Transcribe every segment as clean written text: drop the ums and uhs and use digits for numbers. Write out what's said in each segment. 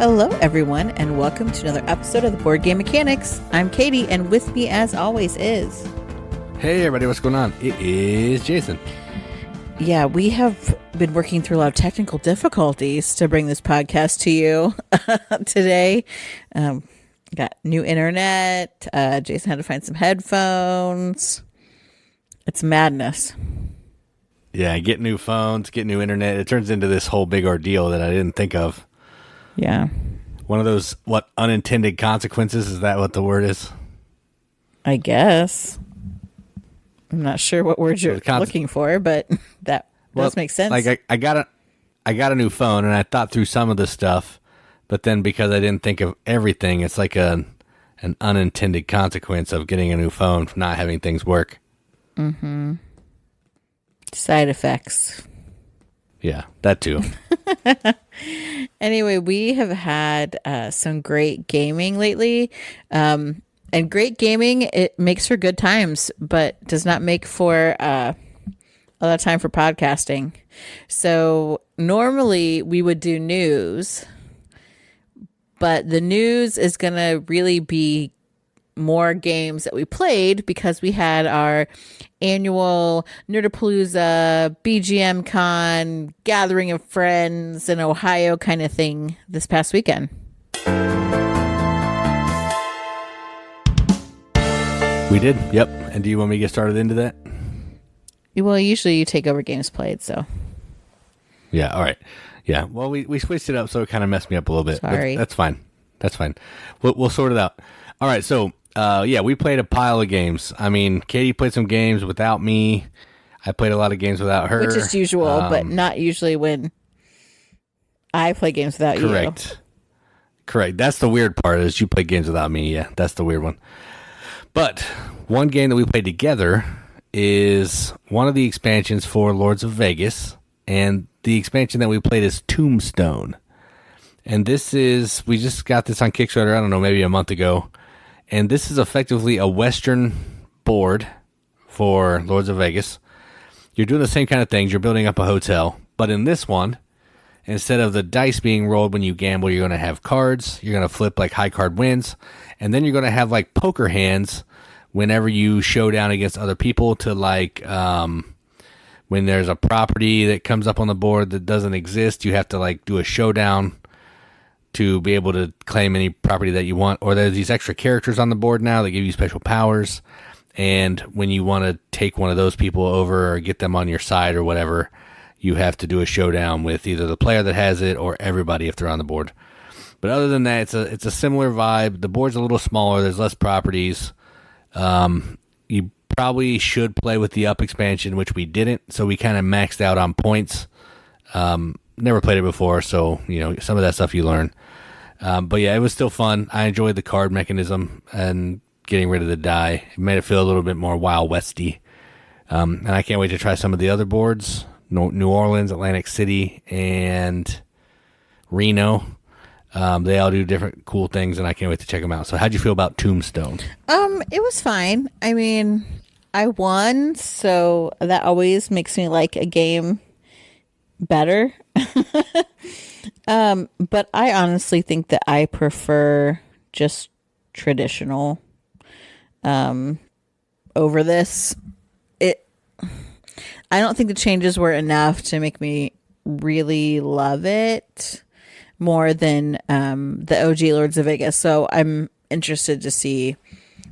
Hello, everyone, and welcome to another episode of the Board Game Mechanics. I'm Katie, and with me, as always, is... Hey, everybody, what's going on? It is Jason. Yeah, we have been working through a lot of technical difficulties to bring this podcast to you today. Got new internet. Jason had to find some headphones. It's madness. Yeah, get new phones, get new internet. It turns into this whole big ordeal that I didn't think of. Yeah. One of those, unintended consequences? Is that what the word is? I guess. I'm not sure what word you're looking for, but that does make sense. Like I got a new phone, and I thought through some of the stuff, but then because I didn't think of everything, it's like an unintended consequence of getting a new phone, not having things work. Mm-hmm. Side effects. Yeah, that too. Anyway, we have had some great gaming lately. And great gaming, it makes for good times, but does not make for a lot of time for podcasting. So normally we would do news, but the news is going to really be more games that we played because we had our annual Nerdapalooza, BGM Con, gathering of friends in Ohio kind of thing this past weekend. We did, yep. And do you want me to get started into that? Well, usually you take over games played, so. Yeah, all right. Yeah, well, we switched it up, so it kind of messed me up a little bit. Sorry. That's fine. That's fine. We'll sort it out. All right, so... we played a pile of games. I mean, Katie played some games without me. I played a lot of games without her. Which is usual, but not usually when I play games without you. Correct. That's the weird part, is you play games without me. Yeah, that's the weird one. But one game that we played together is one of the expansions for Lords of Vegas. And the expansion that we played is Tombstone. And we just got this on Kickstarter, I don't know, maybe a month ago. And this is effectively a Western board for Lords of Vegas. You're doing the same kind of things. You're building up a hotel. But in this one, instead of the dice being rolled when you gamble, you're going to have cards. You're going to flip like high card wins. And then you're going to have like poker hands whenever you show down against other people to like when there's a property that comes up on the board that doesn't exist, you have to like do a showdown to be able to claim any property that you want. Or there's these extra characters on the board now that give you special powers. And when you want to take one of those people over or get them on your side or whatever, you have to do a showdown with either the player that has it or everybody if they're on the board. But other than that, it's a similar vibe. The board's a little smaller. There's less properties. You probably should play with the up expansion, which we didn't. So we kind of maxed out on points. Never played it before, so some of that stuff you learn. But yeah, it was still fun. I enjoyed the card mechanism and getting rid of the die. It made it feel a little bit more Wild Westy. And I can't wait to try some of the other boards. New Orleans, Atlantic City, and Reno. They all do different cool things, and I can't wait to check them out. So how'd you feel about Tombstone? It was fine. I mean, I won, so that always makes me like a game better. But I honestly think that I prefer just traditional over this. I don't think the changes were enough to make me really love it more than the OG Lords of Vegas. So I'm interested to see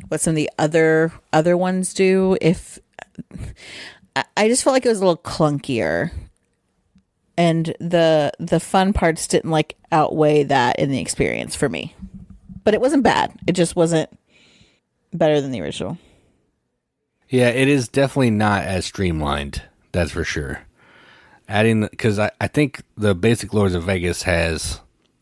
what some of the other ones do. If I just felt like it was a little clunkier. And the fun parts didn't like outweigh that in the experience for me. But it wasn't bad. It just wasn't better than the original. Yeah, it is definitely not as streamlined. That's for sure. Because I think the basic Lords of Vegas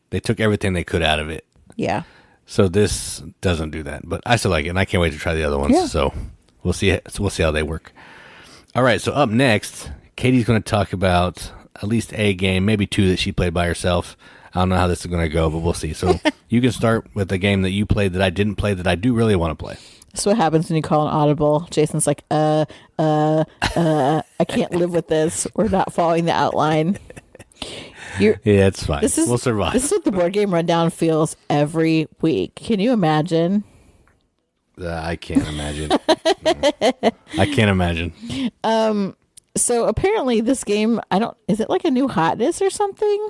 they took everything they could out of it. Yeah. So this doesn't do that. But I still like it, and I can't wait to try the other ones. Yeah. So we'll see how they work. All right, so up next, Katie's going to talk about at least a game, maybe two that she played by herself. I don't know how this is going to go, but we'll see. So you can start with a game that you played that I didn't play that I do really want to play. That's what happens when you call an audible. Jason's like, I can't live with this. We're not following the outline. You're, Yeah, it's fine. We'll survive. This is what the board game rundown feels every week. Can you imagine? I can't imagine. No. I can't imagine. So apparently this game, is it like a new hotness or something?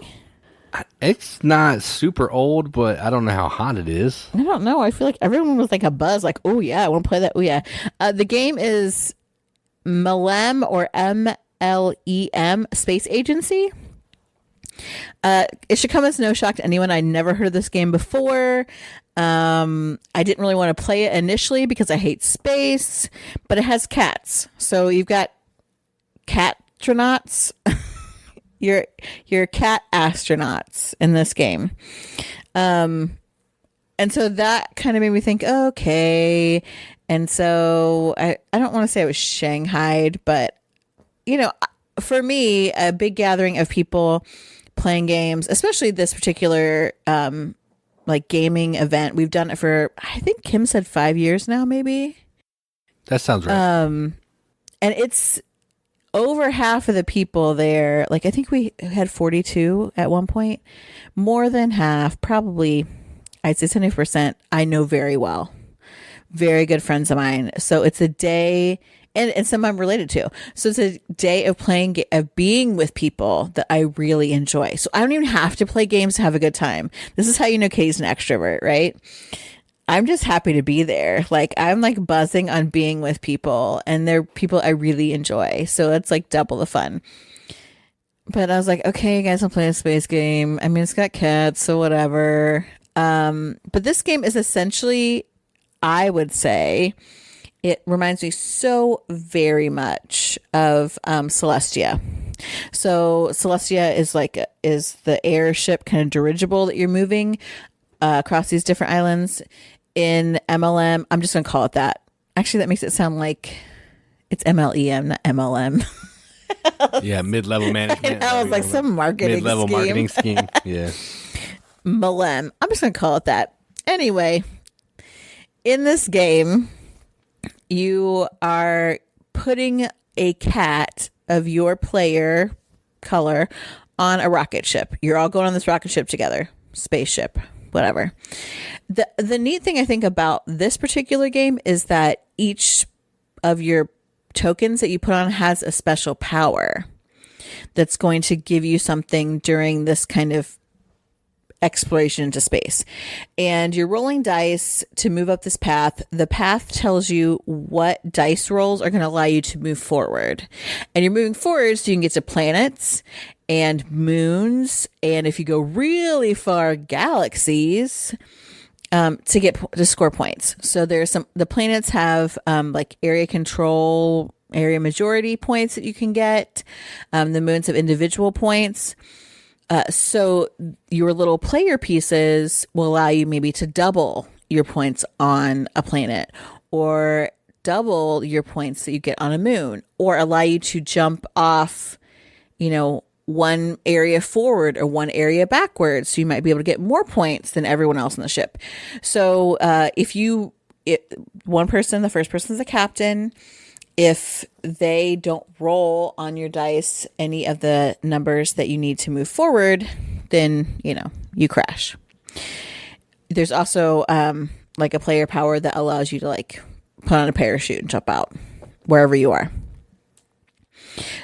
It's not super old, but I don't know how hot it is. I don't know. I feel like everyone was like a buzz, like, oh yeah, I want to play that. Oh yeah. The game is MLEM or MLEM, Space Agency. It should come as no shock to anyone. I never heard of this game before. I didn't really want to play it initially because I hate space, but it has cats. So you've got catronauts. You're cat astronauts in this game. And so that kind of made me think, okay. And so I don't want to say I was shanghaied, but for me, a big gathering of people playing games, especially this particular like gaming event, we've done it for, I think Kim said 5 years now, maybe. That sounds right. And it's over half of the people there. Like I think we had 42 at one point. More than half, probably, I'd say 70%. I know very well. Very good friends of mine. So it's a day. And some I'm related to. So it's a day of of being with people that I really enjoy. So I don't even have to play games to have a good time. This is how you know Katie's an extrovert, right? I'm just happy to be there. Like I'm like buzzing on being with people, and they're people I really enjoy. So it's like double the fun. But I was like, okay, guys, I'm playing a space game. I mean, it's got cats, so whatever. But this game is essentially, I would say, it reminds me so very much of Celestia. So Celestia is the airship kind of dirigible that you're moving across these different islands. In MLM, I'm just going to call it that. Actually, that makes it sound like it's MLEM, not MLM. Yeah, mid-level management. I was like some mid-level marketing scheme. Yeah. MLM. I'm just going to call it that. Anyway, in this game, you are putting a cat of your player color on a rocket ship. You're all going on this rocket ship together. Spaceship, whatever. The neat thing I think about this particular game is that each of your tokens that you put on has a special power that's going to give you something during this kind of exploration into space. And you're rolling dice to move up this path. The path tells you what dice rolls are going to allow you to move forward. And you're moving forward so you can get to planets and moons. And if you go really far, galaxies, to score points. So the planets have like area control, area majority points that you can get. The moons have individual points. So your little player pieces will allow you maybe to double your points on a planet, or double your points that you get on a moon, or allow you to jump off, one area forward or one area backwards. So you might be able to get more points than everyone else on the ship. So one person, the first person is the captain. If they don't roll on your dice any of the numbers that you need to move forward, then, you crash. There's also like a player power that allows you to like put on a parachute and jump out wherever you are.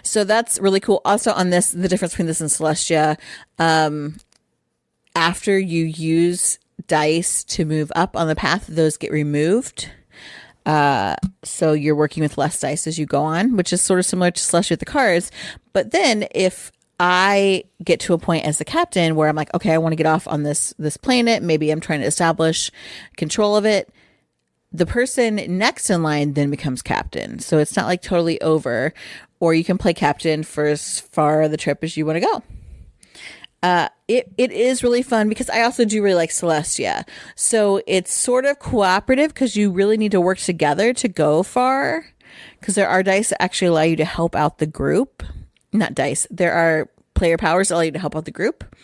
So that's really cool. Also on this, the difference between this and Celestia, after you use dice to move up on the path, those get removed. So you're working with less dice as you go on, which is sort of similar to Celestia with the cards. But then if I get to a point as the captain where I'm like, okay, I want to get off on this planet, maybe I'm trying to establish control of it, the person next in line then becomes captain. So it's not like totally over, or you can play captain for as far the trip as you want to go. It is really fun because I also do really like Celestia. So it's sort of cooperative because you really need to work together to go far, because there are dice that actually allow you to help out the group. Not dice. There are player powers that allow you to help out the group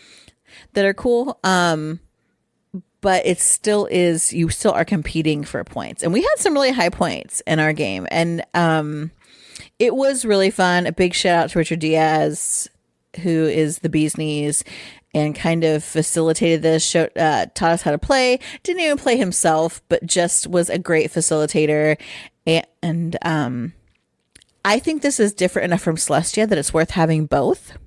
that are cool. But it still is, you still are competing for points. And we had some really high points in our game. And it was really fun. A big shout out to Richard Diaz. who is the bee's knees, and kind of facilitated this, taught us how to play. Didn't even play himself, but just was a great facilitator. And I think this is different enough from Celestia that it's worth having both.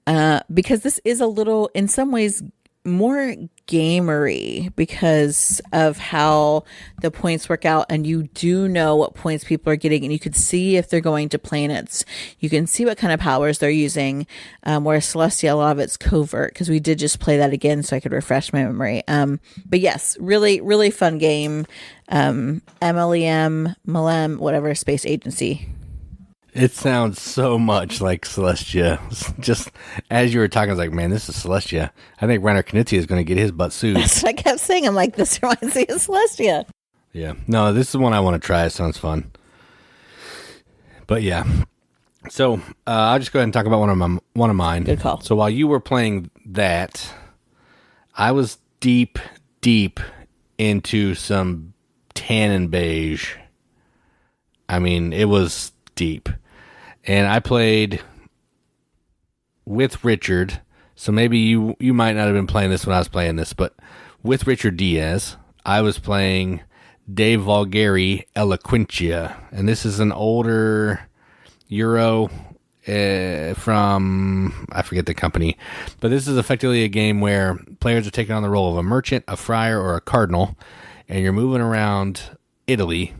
Because this is a little, in some ways, more gamery because of how the points work out, and you do know what points people are getting, and you could see if they're going to planets. You can see what kind of powers they're using. Whereas Celestia, a lot of it's covert, because we did just play that again so I could refresh my memory. But yes, really, really fun game. MLEM, whatever, space agency. It sounds so much like Celestia. Just as you were talking, I was like, man, this is Celestia. I think Reiner Knizia is going to get his butt sued. That's what I kept saying. I'm like, this reminds me of Celestia. Yeah. No, this is one I want to try. It sounds fun. But yeah. So I'll just go ahead and talk about one of mine. Good call. So while you were playing that, I was deep into some tan and beige. I mean, it was deep. And I played with Richard, so maybe you might not have been playing this when I was playing this, but with Richard Diaz, I was playing De Vulgari Eloquentia, and this is an older Euro from, I forget the company, but this is effectively a game where players are taking on the role of a merchant, a friar, or a cardinal, and you're moving around Italy,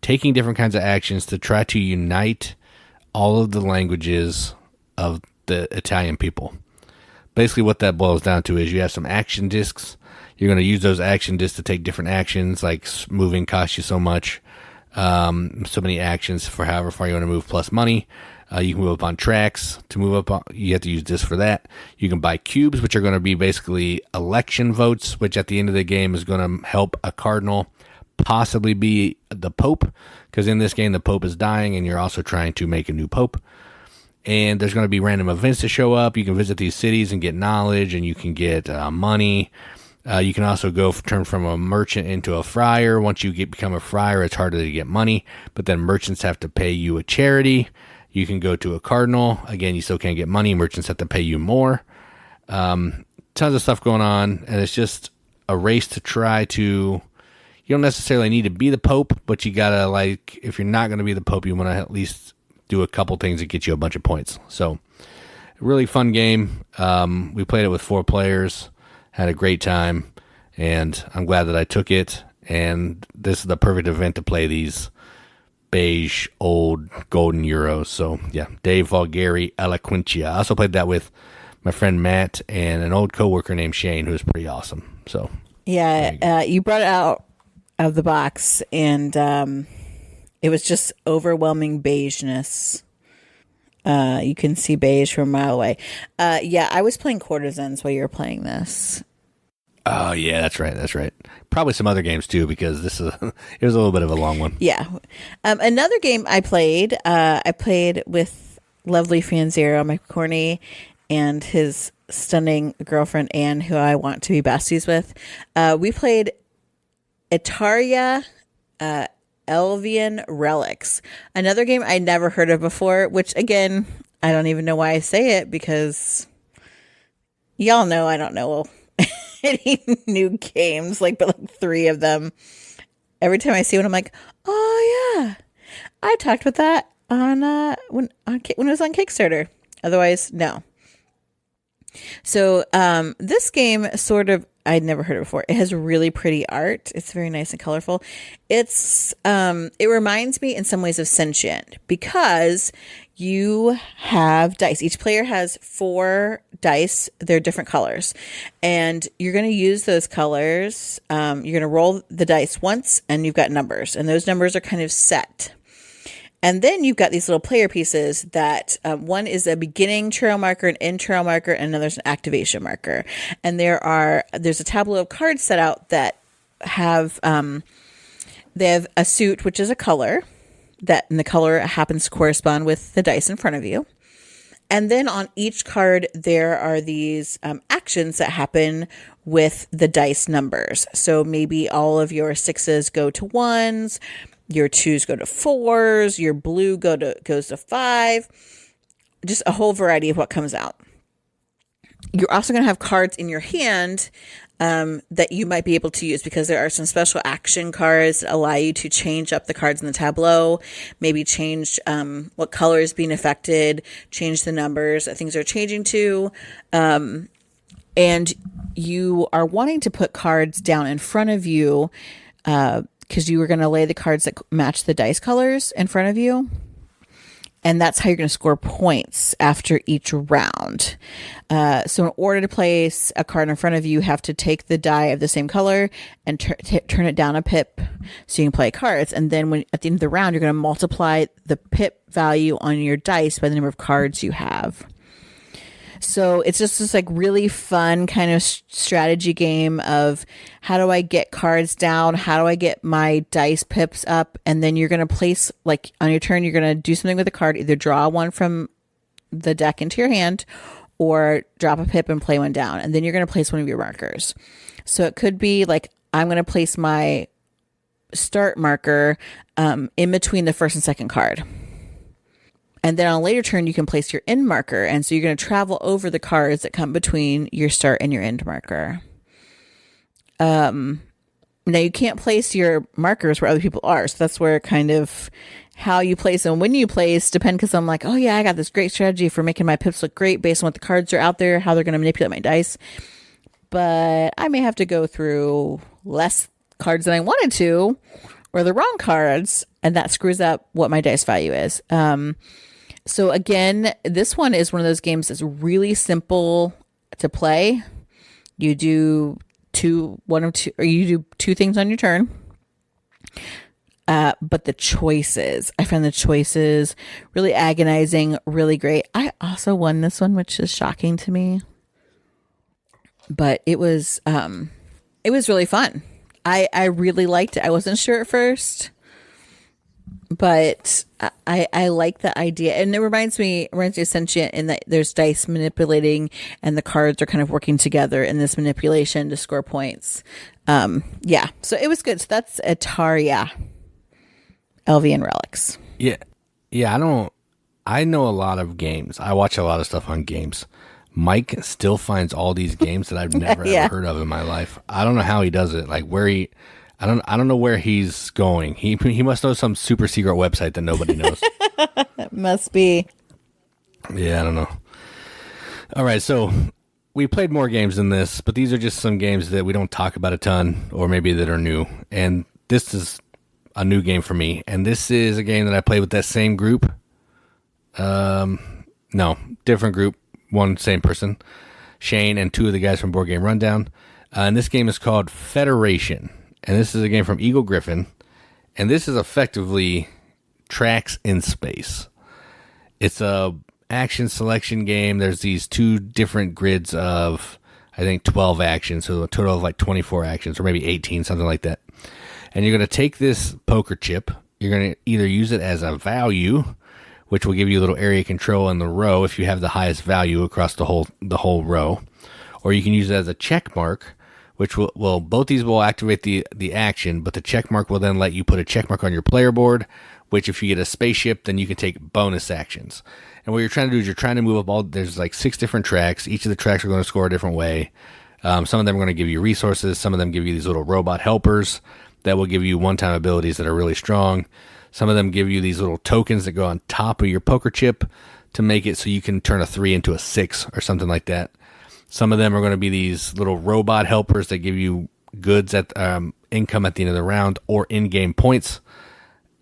taking different kinds of actions to try to unite all of the languages of the Italian people. Basically what that boils down to is you have some action discs. You're going to use those action discs to take different actions, like moving costs you so much, so many actions for however far you want to move, plus money. You can move up on tracks. To move up on, you have to use this for that. You can buy cubes, which are going to be basically election votes, which at the end of the game is going to help a cardinal possibly be the Pope, because in this game the Pope is dying and you're also trying to make a new Pope. And there's going to be random events to show up. You can visit these cities and get knowledge, and you can get money. You can also turn from a merchant into a friar. Once you become a friar, it's harder to get money, but then merchants have to pay you a charity. You can go to a cardinal. Again, you still can't get money. Merchants have to pay you more. Tons of stuff going on, and it's just a race to try to... You don't necessarily need to be the Pope, but you gotta, like, if you're not going to be the Pope, you want to at least do a couple things that get you a bunch of points. So, really fun game. We played it with 4 players, had a great time, and I'm glad that I took it. And this is the perfect event to play these beige, old, golden Euros. So, yeah, De Vulgari Eloquentia. I also played that with my friend Matt and an old coworker named Shane, who was pretty awesome. So, yeah, you brought it out of the box, and it was just overwhelming beigeness. You can see beige from a mile away. Yeah, I was playing Courtisans while you were playing this. Oh yeah, that's right. Probably some other games too, because this is it was a little bit of a long one. Yeah. Another game I played with lovely fan Zero, Mike Corney, and his stunning girlfriend Anne, who I want to be besties with. We played Etariya, Elvian Relics, another game I never heard of before, which again, I don't even know why I say it, because y'all know I don't know any new games, but 3 of them. Every time I see one, I'm like, oh yeah, I talked with that on when it was on Kickstarter. Otherwise, no. So this game sort of, I'd never heard it before. It has really pretty art. It's very nice and colorful. It reminds me in some ways of Sentient, because you have dice. Each player has 4 dice. They're different colors, and you're going to use those colors. You're going to roll the dice once, and you've got numbers, and those numbers are kind of set. And then you've got these little player pieces that one is a beginning trail marker, an end trail marker, and another's an activation marker. And there's a tableau of cards set out that have they have a suit, which is a color, and the color happens to correspond with the dice in front of you. And then on each card, there are these actions that happen with the dice numbers. So maybe all of your 6s go to 1s. Your 2s go to 4s, your blue goes to 5. just a whole variety of what comes out. You're also going to have cards in your hand that you might be able to use, because there are some special action cards that allow you to change up the cards in the tableau, maybe change what color is being affected, change the numbers that things are changing to. And you are wanting to put cards down in front of you because you were going to lay the cards that match the dice colors in front of you. And that's how you're going to score points after each round. So in order to place a card in front of you, you have to take the die of the same color and turn it down a pip so you can play cards. And then at the end of the round, you're going to multiply the pip value on your dice by the number of cards you have. So it's just this like really fun kind of strategy game of how do I get cards down? How do I get my dice pips up? And then you're going to place, like on your turn, you're going to do something with the card, either draw one from the deck into your hand or drop a pip and play one down. And then you're going to place one of your markers. So it could be like, I'm going to place my start marker in between the first and second card. And then on a later turn, you can place your end marker. And so you're going to travel over the cards that come between your start and your end marker. Now, you can't place your markers where other people are. So that's where kind of how you place them, when you place, depend, because I'm like, oh, yeah, I got this great strategy for making my pips look great based on what the cards are out there, how they're going to manipulate my dice. But I may have to go through less cards than I wanted to, or the wrong cards, and that screws up what my dice value is. So again, this one is one of those games that's really simple to play. You do two things on your turn. But the choices, I found the choices really agonizing, really great. I also won this one, which is shocking to me. But it was really fun. I really liked it. I wasn't sure at first, but I like the idea, and it reminds me of Sentient in that there's dice manipulating, and the cards are kind of working together in this manipulation to score points. Yeah, so it was good. So that's Etariya, Elvian Relics. Yeah. I know a lot of games. I watch a lot of stuff on games. Mike still finds all these games that I've never ever heard of in my life. I don't know how he does it. Like I don't know where he's going. He must know some super secret website that nobody knows. It must be. Yeah, I don't know. All right, so we played more games than this, but these are just some games that we don't talk about a ton, or maybe that are new. And this is a new game for me. And this is a game that I played with that same group. No, different group. One same person. Shane and two of the guys from Board Game Rundown. And this game is called Federation. And this is a game from Eagle Griffin. And this is effectively tracks in space. It's a action selection game. There's these two different grids of, I think, 12 actions. So a total of like 24 actions, or maybe 18, something like that. And you're going to take this poker chip. You're going to either use it as a value, which will give you a little area control in the row if you have the highest value across the whole row. Or you can use it as a check mark, which will both these will activate the action, but the check mark will then let you put a check mark on your player board, which if you get a spaceship, then you can take bonus actions. And what you're trying to do is you're trying to move up there's like 6 different tracks. Each of the tracks are going to score a different way. Some of them are going to give you resources. Some of them give you these little robot helpers that will give you one-time abilities that are really strong. Some of them give you these little tokens that go on top of your poker chip to make it so you can turn a 3 into a 6 or something like that. Some of them are going to be these little robot helpers that give you goods at income at the end of the round or in-game points.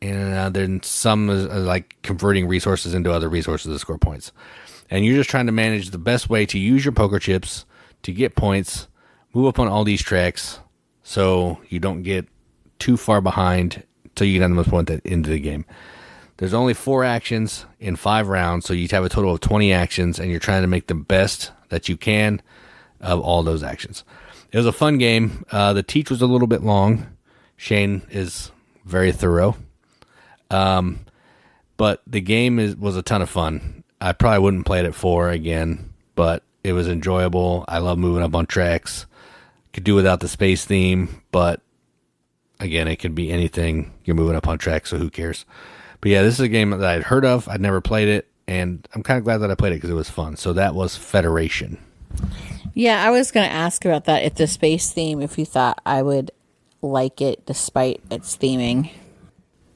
And then some is like converting resources into other resources to score points. And you're just trying to manage the best way to use your poker chips to get points, move up on all these tracks so you don't get too far behind until you get on the most point at the end of the game. There's only 4 actions in 5 rounds, so you have a total of 20 actions, and you're trying to make the best that you can of all those actions. It was a fun game. The teach was a little bit long. Shane is very thorough. But the game was a ton of fun. I probably wouldn't play it at 4 again, but it was enjoyable. I love moving up on tracks. Could do without the space theme, but again, it could be anything. You're moving up on tracks, so who cares? But yeah, this is a game that I'd heard of. I'd never played it. and I'm kind of glad that I played it because it was fun. So that was Federation. Yeah, I was going to ask about that. If the space theme, if you thought I would like it despite its theming.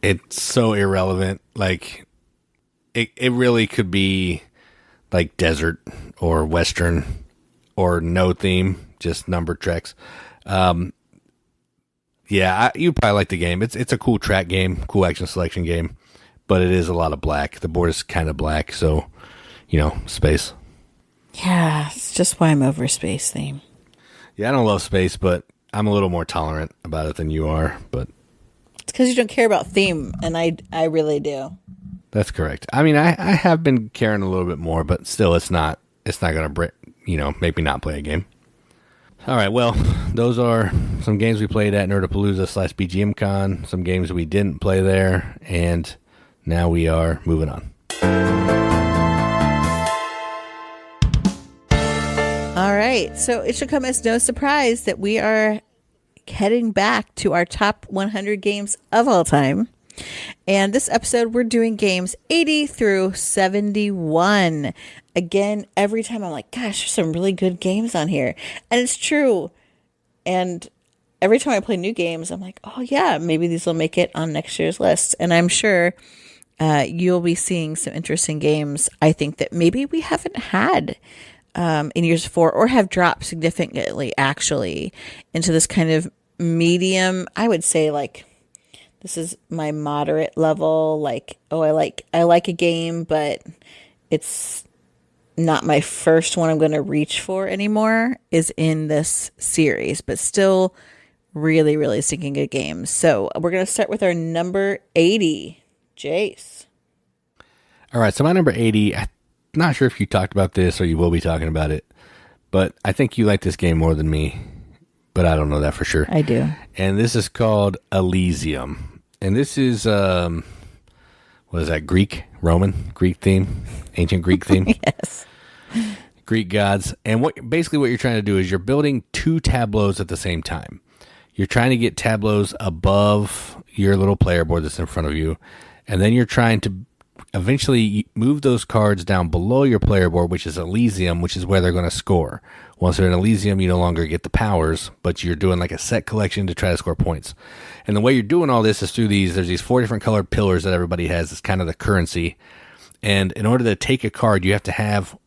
It's so irrelevant. Like, it really could be like desert or Western or no theme, just numbered tracks. Yeah, you probably like the game. It's a cool track game, cool action selection game, but it is a lot of black. The board is kind of black, so, space. Yeah, it's just why I'm over space theme. Yeah, I don't love space, but I'm a little more tolerant about it than you are, but... It's because you don't care about theme, and I really do. That's correct. I mean, I have been caring a little bit more, but still, it's not going to, make me not play a game. All right, well, those are some games we played at Nerdapalooza/BGMCon, some games we didn't play there, and now we are moving on. All right, so it should come as no surprise that we are heading back to our top 100 games of all time. And this episode, we're doing games 80 through 71. Again, every time I'm like, gosh, there's some really good games on here. And it's true. And every time I play new games, I'm like, oh yeah, maybe these will make it on next year's list. And I'm sure you'll be seeing some interesting games, I think, that maybe we haven't had in years before, or have dropped significantly, actually, into this kind of medium. I would say, like, this is my moderate level. Like, oh, I like a game, but it's not my first one I'm going to reach for anymore, is in this series, but still really, really stinking good games. So we're going to start with our number 80, Jace. All right, so my number 80, I'm not sure if you talked about this or you will be talking about it, but I think you like this game more than me, but I don't know that for sure. I do. And this is called Elysium. And this is, what is that, Greek theme? Ancient Greek theme? Yes. Greek gods. And basically what you're trying to do is you're building two tableaus at the same time. You're trying to get tableaus above your little player board that's in front of you. And then you're trying to eventually move those cards down below your player board, which is Elysium, which is where they're going to score. Once they're in Elysium, you no longer get the powers, but you're doing like a set collection to try to score points. And the way you're doing all this is through there's these 4 different colored pillars that everybody has. It's kind of the currency. And in order to take a card, you have to have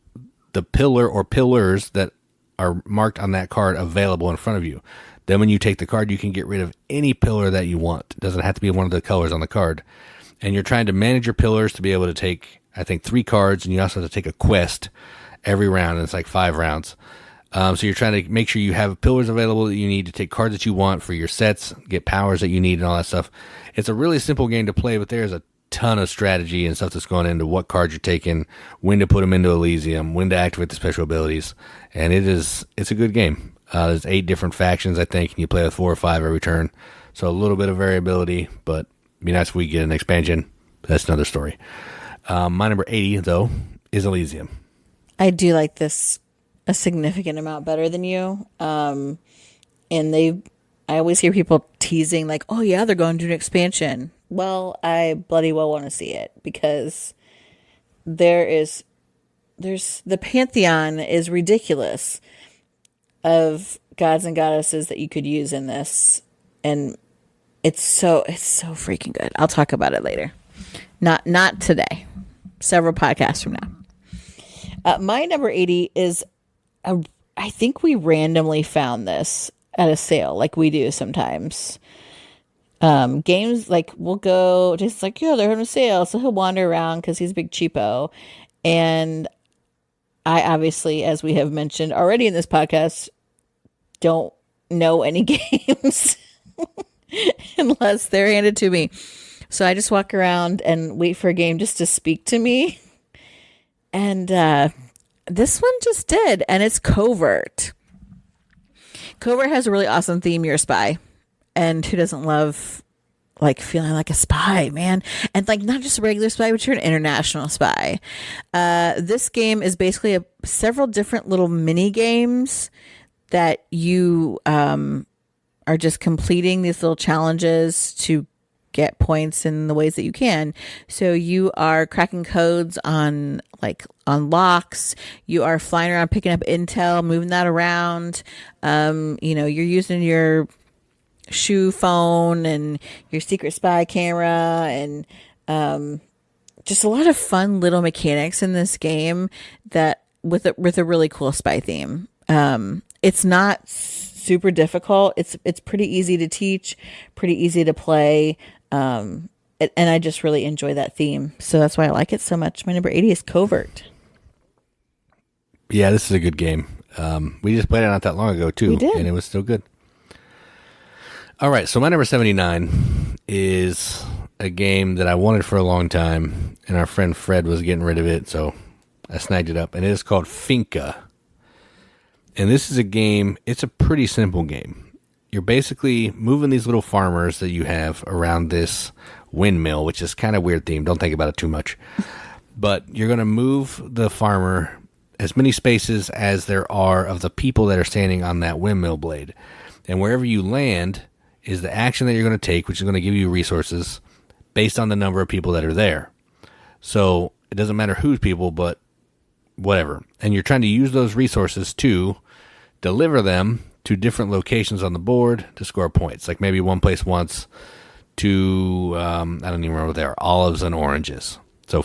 the pillar or pillars that are marked on that card available in front of you. Then when you take the card, you can get rid of any pillar that you want. It doesn't have to be one of the colors on the card. And you're trying to manage your pillars to be able to take, I think, 3 cards, and you also have to take a quest every round, and it's like 5 rounds. So you're trying to make sure you have pillars available that you need to take cards that you want for your sets, get powers that you need, and all that stuff. It's a really simple game to play, but there's a ton of strategy and stuff that's going into what cards you're taking, when to put them into Elysium, when to activate the special abilities, and it's a good game. There's 8 different factions, I think, and you play with 4 or 5 every turn. So a little bit of variability, but it'd be nice if we get an expansion. But that's another story. My number 80, though, is Elysium. I do like this a significant amount better than you. And I always hear people teasing like, oh yeah, they're going to do an expansion. Well, I bloody well want to see it, because there's the pantheon is ridiculous of gods and goddesses that you could use in this. And it's so freaking good. I'll talk about it later. Not today. Several podcasts from now. My number 80 is I think we randomly found this at a sale, like we do sometimes. Games, like, we'll go, just like, yeah, they're on a sale, so he'll wander around because he's a big cheapo. And I obviously, as we have mentioned already in this podcast, don't know any games unless they're handed to me. So I just walk around and wait for a game just to speak to me. And this one just did, and it's Covert. Covert has a really awesome theme. You're a spy. And who doesn't love, like, feeling like a spy, man? And, like, not just a regular spy, but you're an international spy. This game is basically several different little mini games that you are just completing these little challenges to get points in the ways that you can. So you are cracking codes on locks. You are flying around picking up intel, moving that around. You're using your shoe phone and your secret spy camera, and just a lot of fun little mechanics in this game that with a really cool spy theme. It's not super difficult. It's pretty easy to teach, pretty easy to play. And I just really enjoy that theme. So that's why I like it so much. My number 80 is Covert. Yeah, this is a good game. We just played it not that long ago, too. We did. And it was still good. All right, so my number 79 is a game that I wanted for a long time, and our friend Fred was getting rid of it, so I snagged it up. And it is called Finca. And this is a game, it's a pretty simple game. You're basically moving these little farmers that you have around this windmill, which is kind of weird theme. Don't think about it too much. But you're going to move the farmer as many spaces as there are of the people that are standing on that windmill blade. And wherever you land is the action that you're going to take, which is going to give you resources based on the number of people that are there. So it doesn't matter whose people, but whatever. And you're trying to use those resources to deliver them to different locations on the board to score points. Like maybe one place wants to, I don't even remember what they are, olives and oranges. So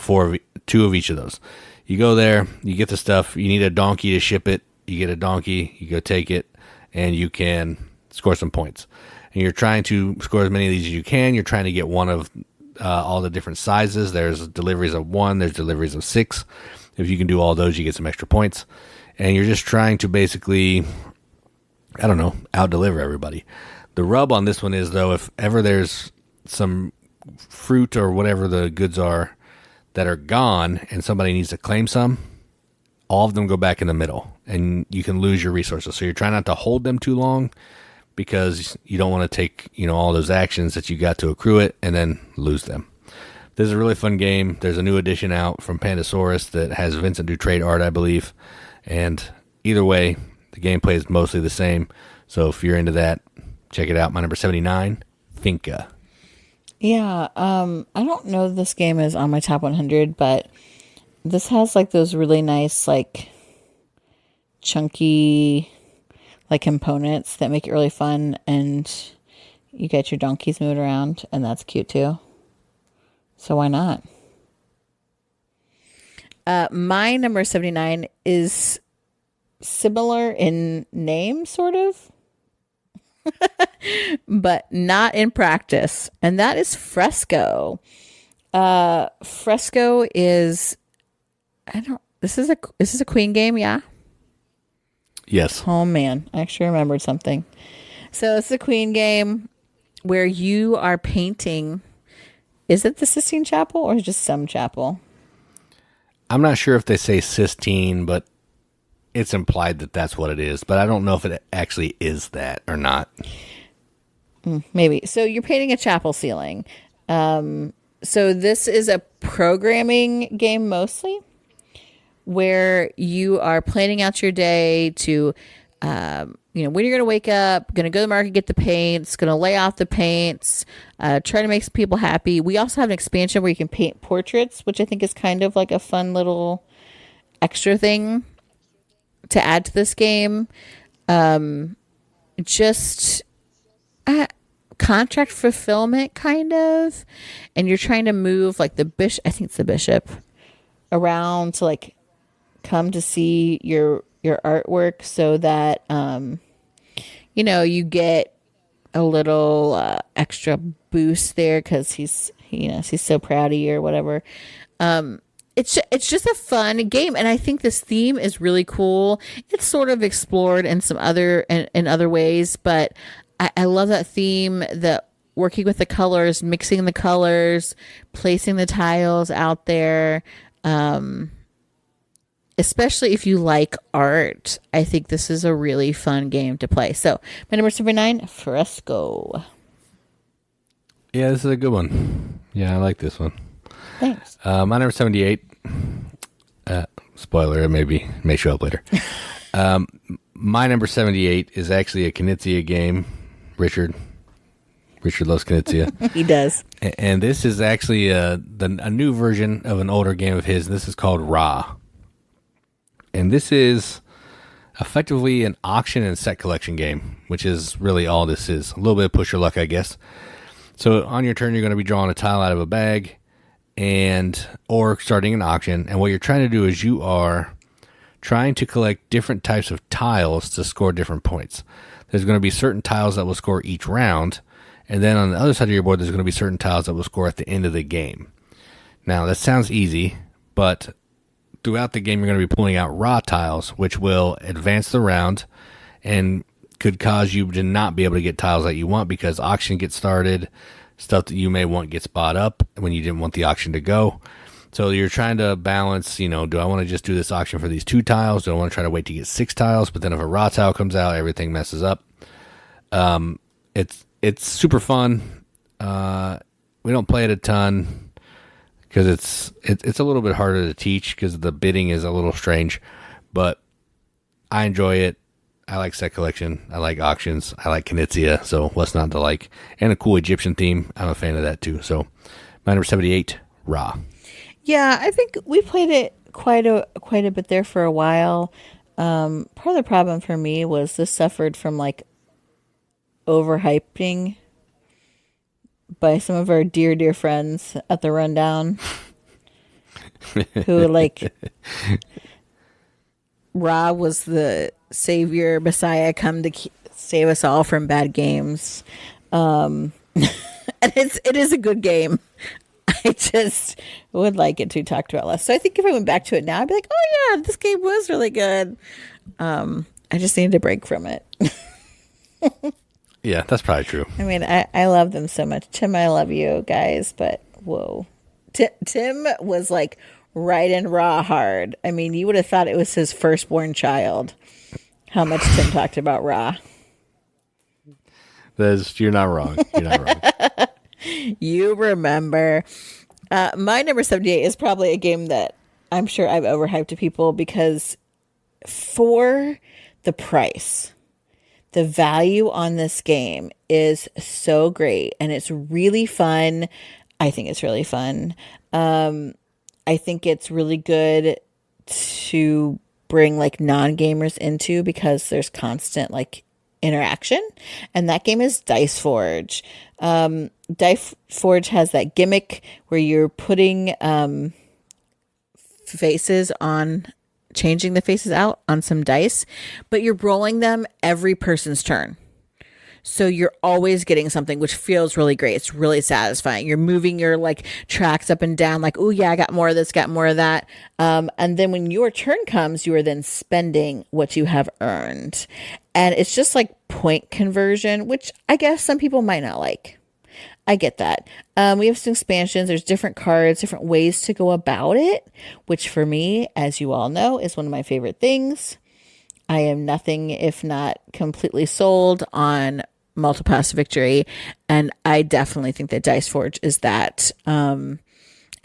two of each of those. You go there, you get the stuff, you need a donkey to ship it, you get a donkey, you go take it, and you can score some points. And you're trying to score as many of these as you can. You're trying to get one of all the different sizes. There's deliveries of 1, there's deliveries of 6. If you can do all those, you get some extra points. And you're just trying to basically, I don't know, out-deliver everybody. The rub on this one is, though, if ever there's some fruit or whatever the goods are that are gone and somebody needs to claim some, all of them go back in the middle, and you can lose your resources. So you're trying not to hold them too long because you don't want to take, all those actions that you got to accrue it and then lose them. This is a really fun game. There's a new edition out from Pandasaurus that has Vincent Dutrait art, I believe. And either way, the gameplay is mostly the same. So if you're into that, check it out. My number 79, Finca. Yeah, I don't know if this game is on my top 100, but this has those really nice, chunky, components that make it really fun, and you get your donkeys moving around, and that's cute too. So why not? My number 79 is similar in name, sort of, but not in practice. And that is Fresco. Fresco is, this is a Queen game. Yeah. Yes. Oh man. I actually remembered something. So it's a Queen game where you are painting. Is it the Sistine Chapel or just some chapel? I'm not sure if they say Sistine, but it's implied that that's what it is. But I don't know if it actually is that or not. Maybe. So you're painting a chapel ceiling. So this is a programming game mostly, where you are planning out your day to, when you're going to wake up, going to go to the market, get the paints, going to lay out the paints, try to make some people happy. We also have an expansion where you can paint portraits, which I think is kind of like a fun little extra thing to add to this game. Just contract fulfillment, kind of. And you're trying to move the bishop, I think it's the bishop, around to come to see your artwork so that you get a little extra boost there because he's so proud of you or whatever. It's just a fun game, and I think this theme is really cool. It's sort of explored in some other ways, but I love that theme, that working with the colors, mixing the colors, placing the tiles out there. Especially if you like art, I think this is a really fun game to play. So, my number 79, Fresco. Yeah, this is a good one. Yeah, I like this one. Thanks. My number 78, spoiler, it may show up later. My number 78 is actually a Knizia game. Richard, Richard loves Knizia. He does. And this is actually a new version of an older game of his. This is called Ra. And this is effectively an auction and set collection game, which is really all this is. A little bit of push your luck, I guess. So on your turn, you're going to be drawing a tile out of a bag or starting an auction. And what you're trying to do is you are trying to collect different types of tiles to score different points. There's going to be certain tiles that will score each round. And then on the other side of your board, there's going to be certain tiles that will score at the end of the game. Now, that sounds easy, but throughout the game, you're going to be pulling out raw tiles, which will advance the round and could cause you to not be able to get tiles that you want because auction gets started, stuff that you may want gets bought up when you didn't want the auction to go. So you're trying to balance, do I want to just do this auction for these 2 tiles? Do I want to try to wait to get 6 tiles? But then if a raw tile comes out, everything messes up. It's super fun. We don't play it a ton because it's a little bit harder to teach because the bidding is a little strange. But I enjoy it. I like set collection. I like auctions. I like Knizia. So what's not to like? And a cool Egyptian theme. I'm a fan of that too. So my number 78, Ra. Yeah, I think we played it quite a bit there for a while. Part of the problem for me was this suffered from like overhyping by some of our dear friends at the Rundown who like Ra was the savior messiah come to save us all from bad games, and it is a good game. I just would like it to be talked about less. So I think if I went back to it now, I'd be like, oh yeah, this game was really good. I just needed a break from it. Yeah, that's probably true. I mean, I love them so much. Tim, I love you guys, but whoa. Tim was like right in Raw hard. I mean, you would have thought it was his firstborn child. How much Tim talked about Raw. You're not wrong. You're not wrong. You remember. My number 78 is probably a game that I'm sure I've overhyped to people because for the price, the value on this game is so great and it's really fun. I think it's really fun. I think it's really good to bring like non-gamers into because there's constant like interaction, and that game is Dice Forge. Dice Forge has that gimmick where you're putting faces on, changing the faces out on some dice, but you're rolling them every person's turn. So you're always getting something, which feels really great. It's really satisfying. You're moving your like tracks up and down like, oh yeah, I got more of this, got more of that. And then when your turn comes, you are then spending what you have earned. And it's just like point conversion, which I guess some people might not like. I get that. We have some expansions. There's different cards, different ways to go about it, which for me, as you all know, is one of my favorite things. I am nothing if not completely sold on multipass victory, and I definitely think that Dice Forge is that. And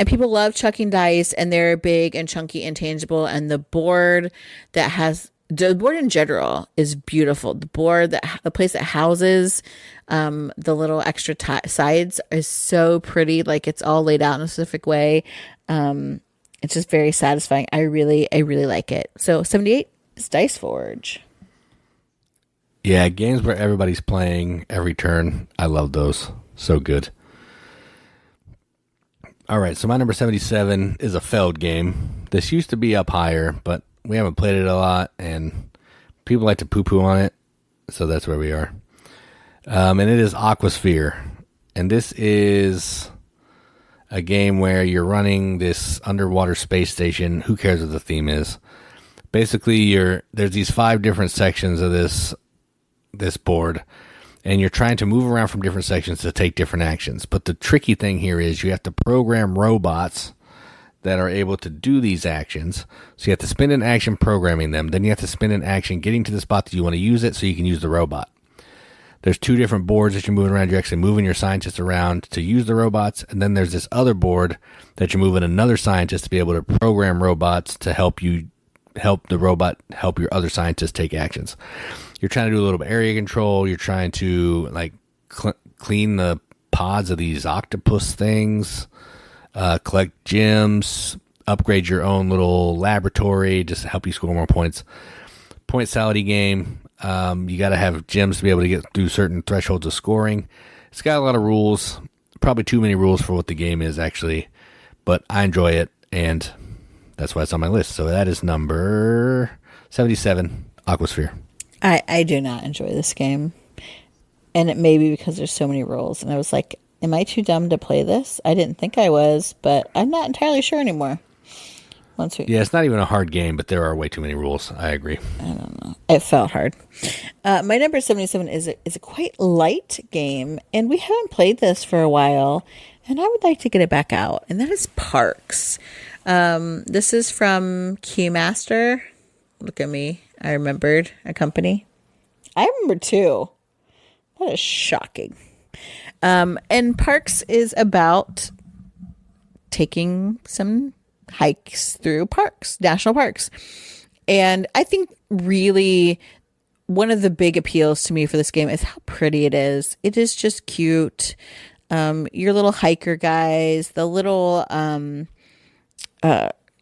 people love chucking dice, and they're big and chunky and tangible, and the board in general is beautiful. The place that houses the little extra sides is so pretty. Like it's all laid out in a specific way. It's just very satisfying. I really like it. So 78 is Dice Forge. Yeah, games where everybody's playing every turn. I love those. So good. All right, so my number 77 is a Feld game. This used to be up higher, but we haven't played it a lot, and people like to poo-poo on it, so that's where we are. And it is Aquasphere. And this is a game where you're running this underwater space station. Who cares what the theme is? Basically, there's these 5 different sections of this board, and you're trying to move around from different sections to take different actions. But the tricky thing here is you have to program robots that are able to do these actions. So you have to spend an action programming them. Then you have to spend an action getting to the spot that you want to use it so you can use the robot. There's 2 different boards that you're moving around. You're actually moving your scientists around to use the robots. And then there's this other board that you're moving another scientist to be able to program robots to help the robot help your other scientists take actions. You're trying to do a little bit of area control. You're trying to like clean the pods of these octopus things, collect gems, upgrade your own little laboratory just to help you score more points. Point salad game. You got to have gems to be able to get through certain thresholds of scoring. It's got a lot of rules, probably too many rules for what the game is actually, but I enjoy it, and that's why it's on my list. So that is number 77, Aquasphere. I do not enjoy this game, and it may be because there's so many rules, and I was like, am I too dumb to play this? I didn't think I was, but I'm not entirely sure anymore. Yeah, it's not even a hard game, but there are way too many rules. I agree. I don't know. It felt hard. My number 77 is a quite light game, and we haven't played this for a while, and I would like to get it back out, and that is Parks. This is from Keymaster. Look at me. I remembered a company. I remember too. That is shocking. And Parks is about taking some hikes through parks, national parks. And I think really one of the big appeals to me for this game is how pretty it is. It is just cute. Your little hiker guys, the little,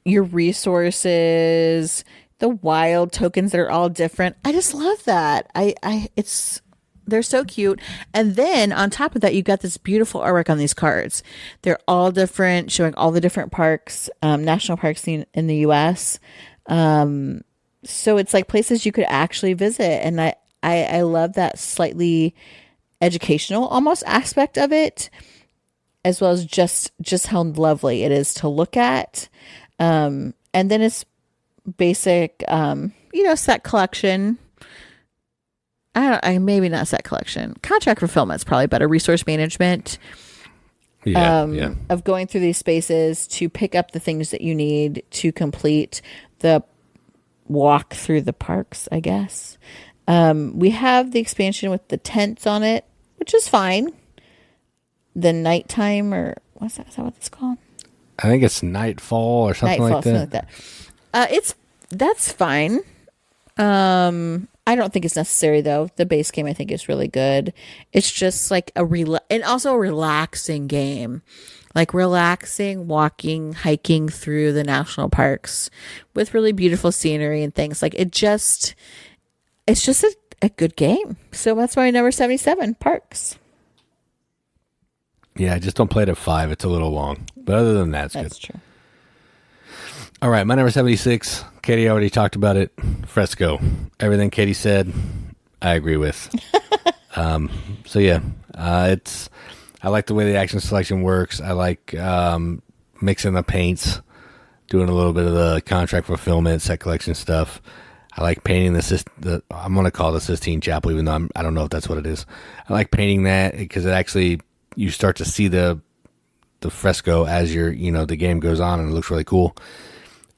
your resources, the wild tokens that are all different. I just love that. They're so cute. And then on top of that, you've got this beautiful artwork on these cards. They're all different, showing all the different parks, national parks in the U.S. So it's like places you could actually visit. And I love that slightly educational almost aspect of it, as well as just how lovely it is to look at. And then it's basic, set collection. Maybe not set collection. Contract fulfillment is probably better. Resource management. Of going through these spaces to pick up the things that you need to complete the walk through the parks, I guess. We have the expansion with the tents on it, which is fine. The nighttime, or what's that? Is that what it's called? I think it's Nightfall or something like that. That's fine. I don't think it's necessary though. The base game I think is really good. It's just like and also a relaxing game. Like relaxing, walking, hiking through the national parks with really beautiful scenery and things. Like it's just a good game. So that's my number 77, Parks. Yeah, just don't play it at 5. It's a little long. But other than that, that's good. True. All right, my number 76, Katie already talked about it, Fresco. Everything Katie said, I agree with. So yeah, I like the way the action selection works. I like mixing the paints, doing a little bit of the contract fulfillment, set collection stuff. I like painting I'm going to call it the Sistine Chapel, even though I don't know if that's what it is. I like painting that because it actually, you start to see the fresco as the game goes on, and it looks really cool.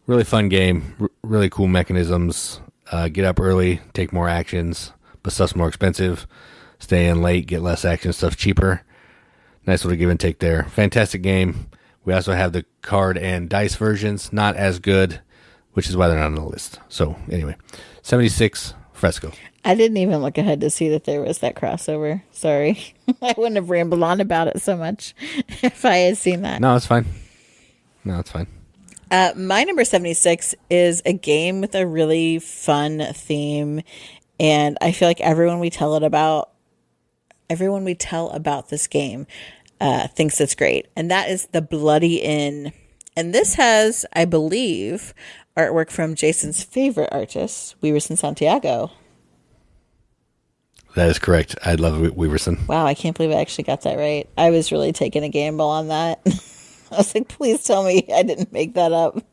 Really fun game, really cool mechanisms. Get up early, take more actions, but stuff's more expensive. Stay in late, get less action, stuff cheaper. Nice little give and take there. Fantastic game. We also have the card and dice versions, not as good, which is why they're not on the list. So anyway, 76, Fresco. I didn't even look ahead to see that there was that crossover. Sorry. I wouldn't have rambled on about it so much if I had seen that. No, it's fine. My number 76 is a game with a really fun theme, and I feel like everyone we tell about this game thinks it's great, and that is the Bloody Inn. And this has, I believe, artwork from Jason's favorite artist, Weaverson Santiago. That is correct. I love Weaverson. Wow, I can't believe I actually got that right. I was really taking a gamble on that. I was like, please tell me I didn't make that up.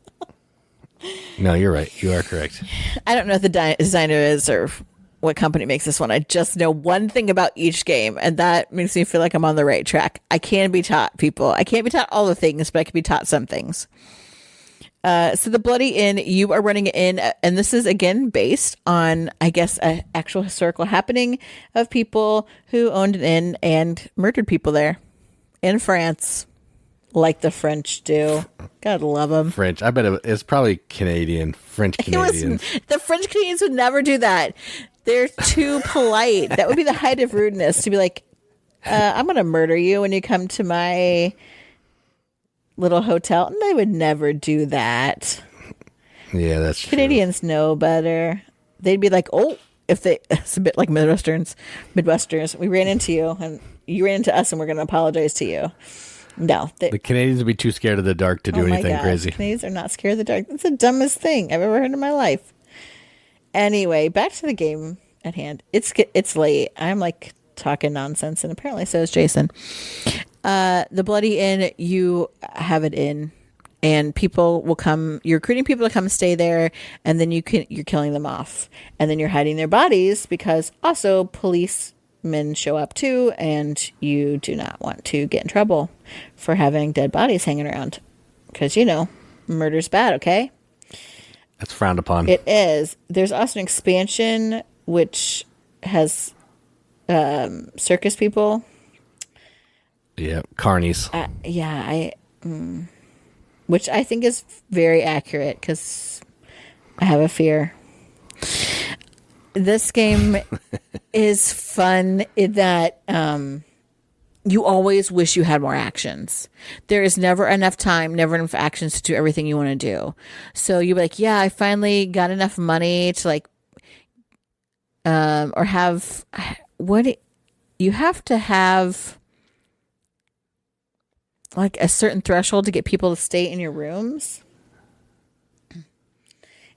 No, you're right. You are correct. I don't know if the designer is or what company makes this one. I just know one thing about each game, and that makes me feel like I'm on the right track. I can be taught, people. I can't be taught all the things, but I can be taught some things. So the Bloody Inn, you are running in, and this is again based on, I guess, an actual historical happening of people who owned an inn and murdered people there in France. Like the French do. God love them. French. I bet it's probably Canadian. French Canadians. The French Canadians would never do that. They're too polite. That would be the height of rudeness to be like, I'm going to murder you when you come to my little hotel. And they would never do that. Yeah, that's true. Canadians know better. They'd be like, oh, it's a bit like Midwesterners. We ran into you and you ran into us and we're going to apologize to you. No. The Canadians would be too scared of the dark to do anything crazy. Canadians are not scared of the dark. That's the dumbest thing I've ever heard in my life. Anyway, back to the game at hand. It's late. I'm like talking nonsense, and apparently so is Jason. The Bloody Inn, you have it in, and people will come. You're recruiting people to come stay there, and then you're killing them off, and then you're hiding their bodies because also policemen show up too, and you do not want to get in trouble for having dead bodies hanging around because murder's bad. Okay. That's frowned upon. It is. There's also an expansion which has circus people. Yeah, carnies. Which I think is very accurate because I have a fear. This game is fun in that you always wish you had more actions. There is never enough time, never enough actions to do everything you want to do. So you're like, yeah, I finally got enough money to or have you have to have like a certain threshold to get people to stay in your rooms.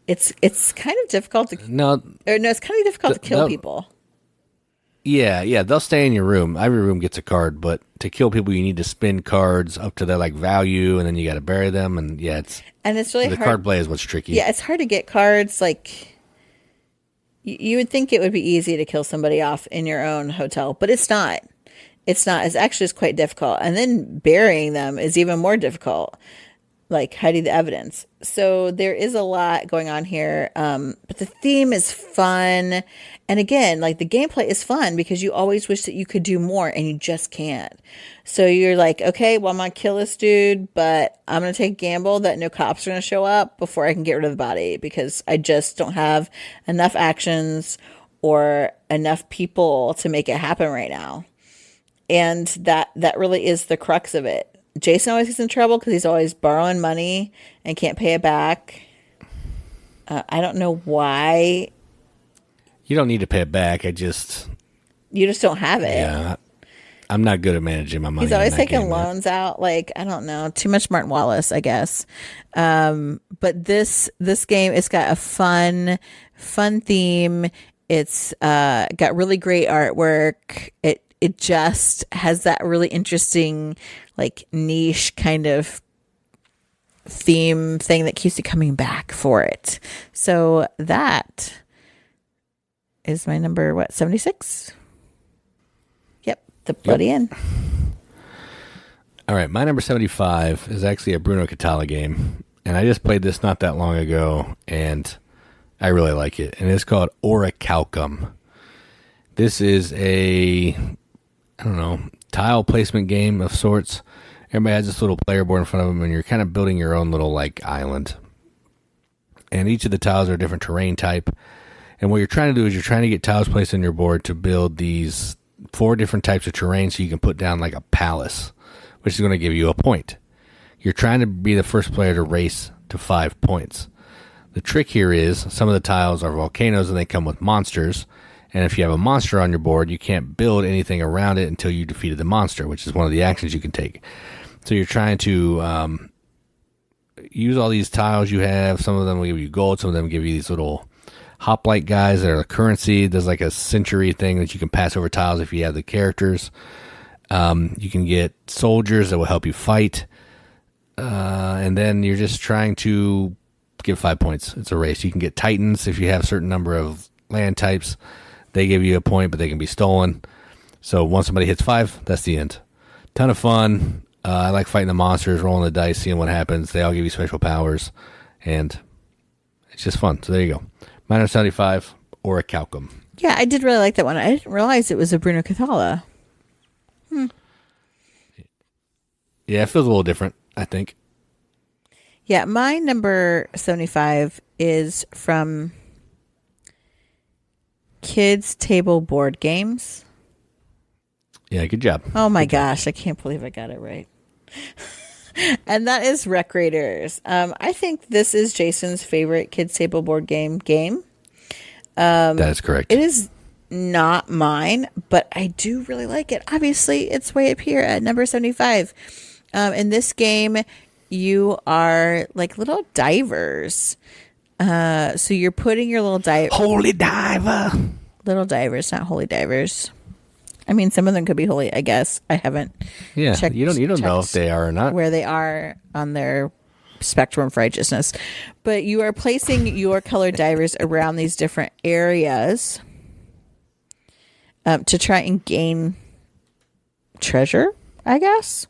It's kind of difficult to it's kind of difficult to kill people. Yeah, they'll stay in your room. Every room gets a card, but to kill people, you need to spin cards up to their value, and then you got to bury them. And it's really hard. The card play is what's tricky. Yeah, it's hard to get cards. You would think it would be easy to kill somebody off in your own hotel, but it's not. It's not. It's actually quite difficult, and then burying them is even more difficult. Hiding the evidence. So there is a lot going on here. But the theme is fun. And again, the gameplay is fun because you always wish that you could do more and you just can't. So you're like, okay, well, I'm going to kill this dude, but I'm going to take a gamble that no cops are going to show up before I can get rid of the body because I just don't have enough actions or enough people to make it happen right now. And that really is the crux of it. Jason always gets in trouble because he's always borrowing money and can't pay it back. I don't know why. You don't need to pay it back. You just don't have it. Yeah, I'm not good at managing my money. He's always taking loans out. I don't know. Too much Martin Wallace, I guess. But this game, it's got a fun theme. It's got really great artwork. It just has that really interesting, niche kind of theme thing that keeps you coming back for it. So that is my number, 76? Yep, the Bloody Inn. All right, my number 75 is actually a Bruno Catala game, and I just played this not that long ago, and I really like it. And it's called Orichalcum. This is a tile placement game of sorts. Everybody has this little player board in front of them, and you're kind of building your own little island. And each of the tiles are a different terrain type. And what you're trying to do is you're trying to get tiles placed on your board to build these 4 different types of terrain so you can put down a palace, which is going to give you a point. You're trying to be the first player to race to 5 points. The trick here is some of the tiles are volcanoes and they come with monsters. And if you have a monster on your board, you can't build anything around it until you defeated the monster, which is one of the actions you can take. So you're trying to use all these tiles you have. Some of them will give you gold. Some of them give you these little hoplite guys that are the currency. There's a century thing that you can pass over tiles if you have the characters. You can get soldiers that will help you fight. And then you're just trying to get 5 points. It's a race. You can get titans if you have a certain number of land types. They give you a point, but they can be stolen. So once somebody hits 5, that's the end. Ton of fun. I like fighting the monsters, rolling the dice, seeing what happens. They all give you special powers, and it's just fun. So there you go. Minus 75, Orichalcum. Yeah, I did really like that one. I didn't realize it was a Bruno Catala. Yeah, it feels a little different, I think. Yeah, my number 75 is from Kids Table Board Games. Yeah, good job. Oh my gosh, I can't believe I got it right. And that is Wreck Raiders. I think this is Jason's favorite kids table board game. That is correct. It is not mine, but I do really like it. Obviously, it's way up here at number 75. In this game, you are like little divers. So you're putting your Holy diver. Little divers, not holy divers. I mean, some of them could be holy, I guess. I haven't checked. You don't know if they are or not. Where they are on their spectrum of righteousness. But you are placing your colored divers around these different areas to try and gain treasure, I guess.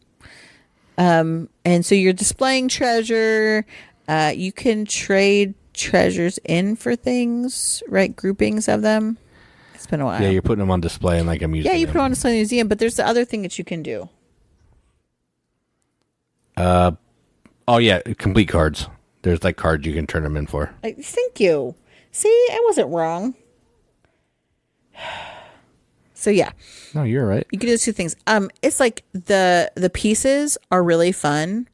And so you're displaying treasure. You can trade treasures in for things, right? Groupings of them. It's been a while. Yeah, you're putting them on display in like a museum. Yeah, you put them on display in a museum, but there's the other thing that you can do. Oh yeah, complete cards. There's like cards you can turn them in for. Thank you. See, I wasn't wrong. So yeah. No, you're right. You can do those two things. It's like the pieces are really fun.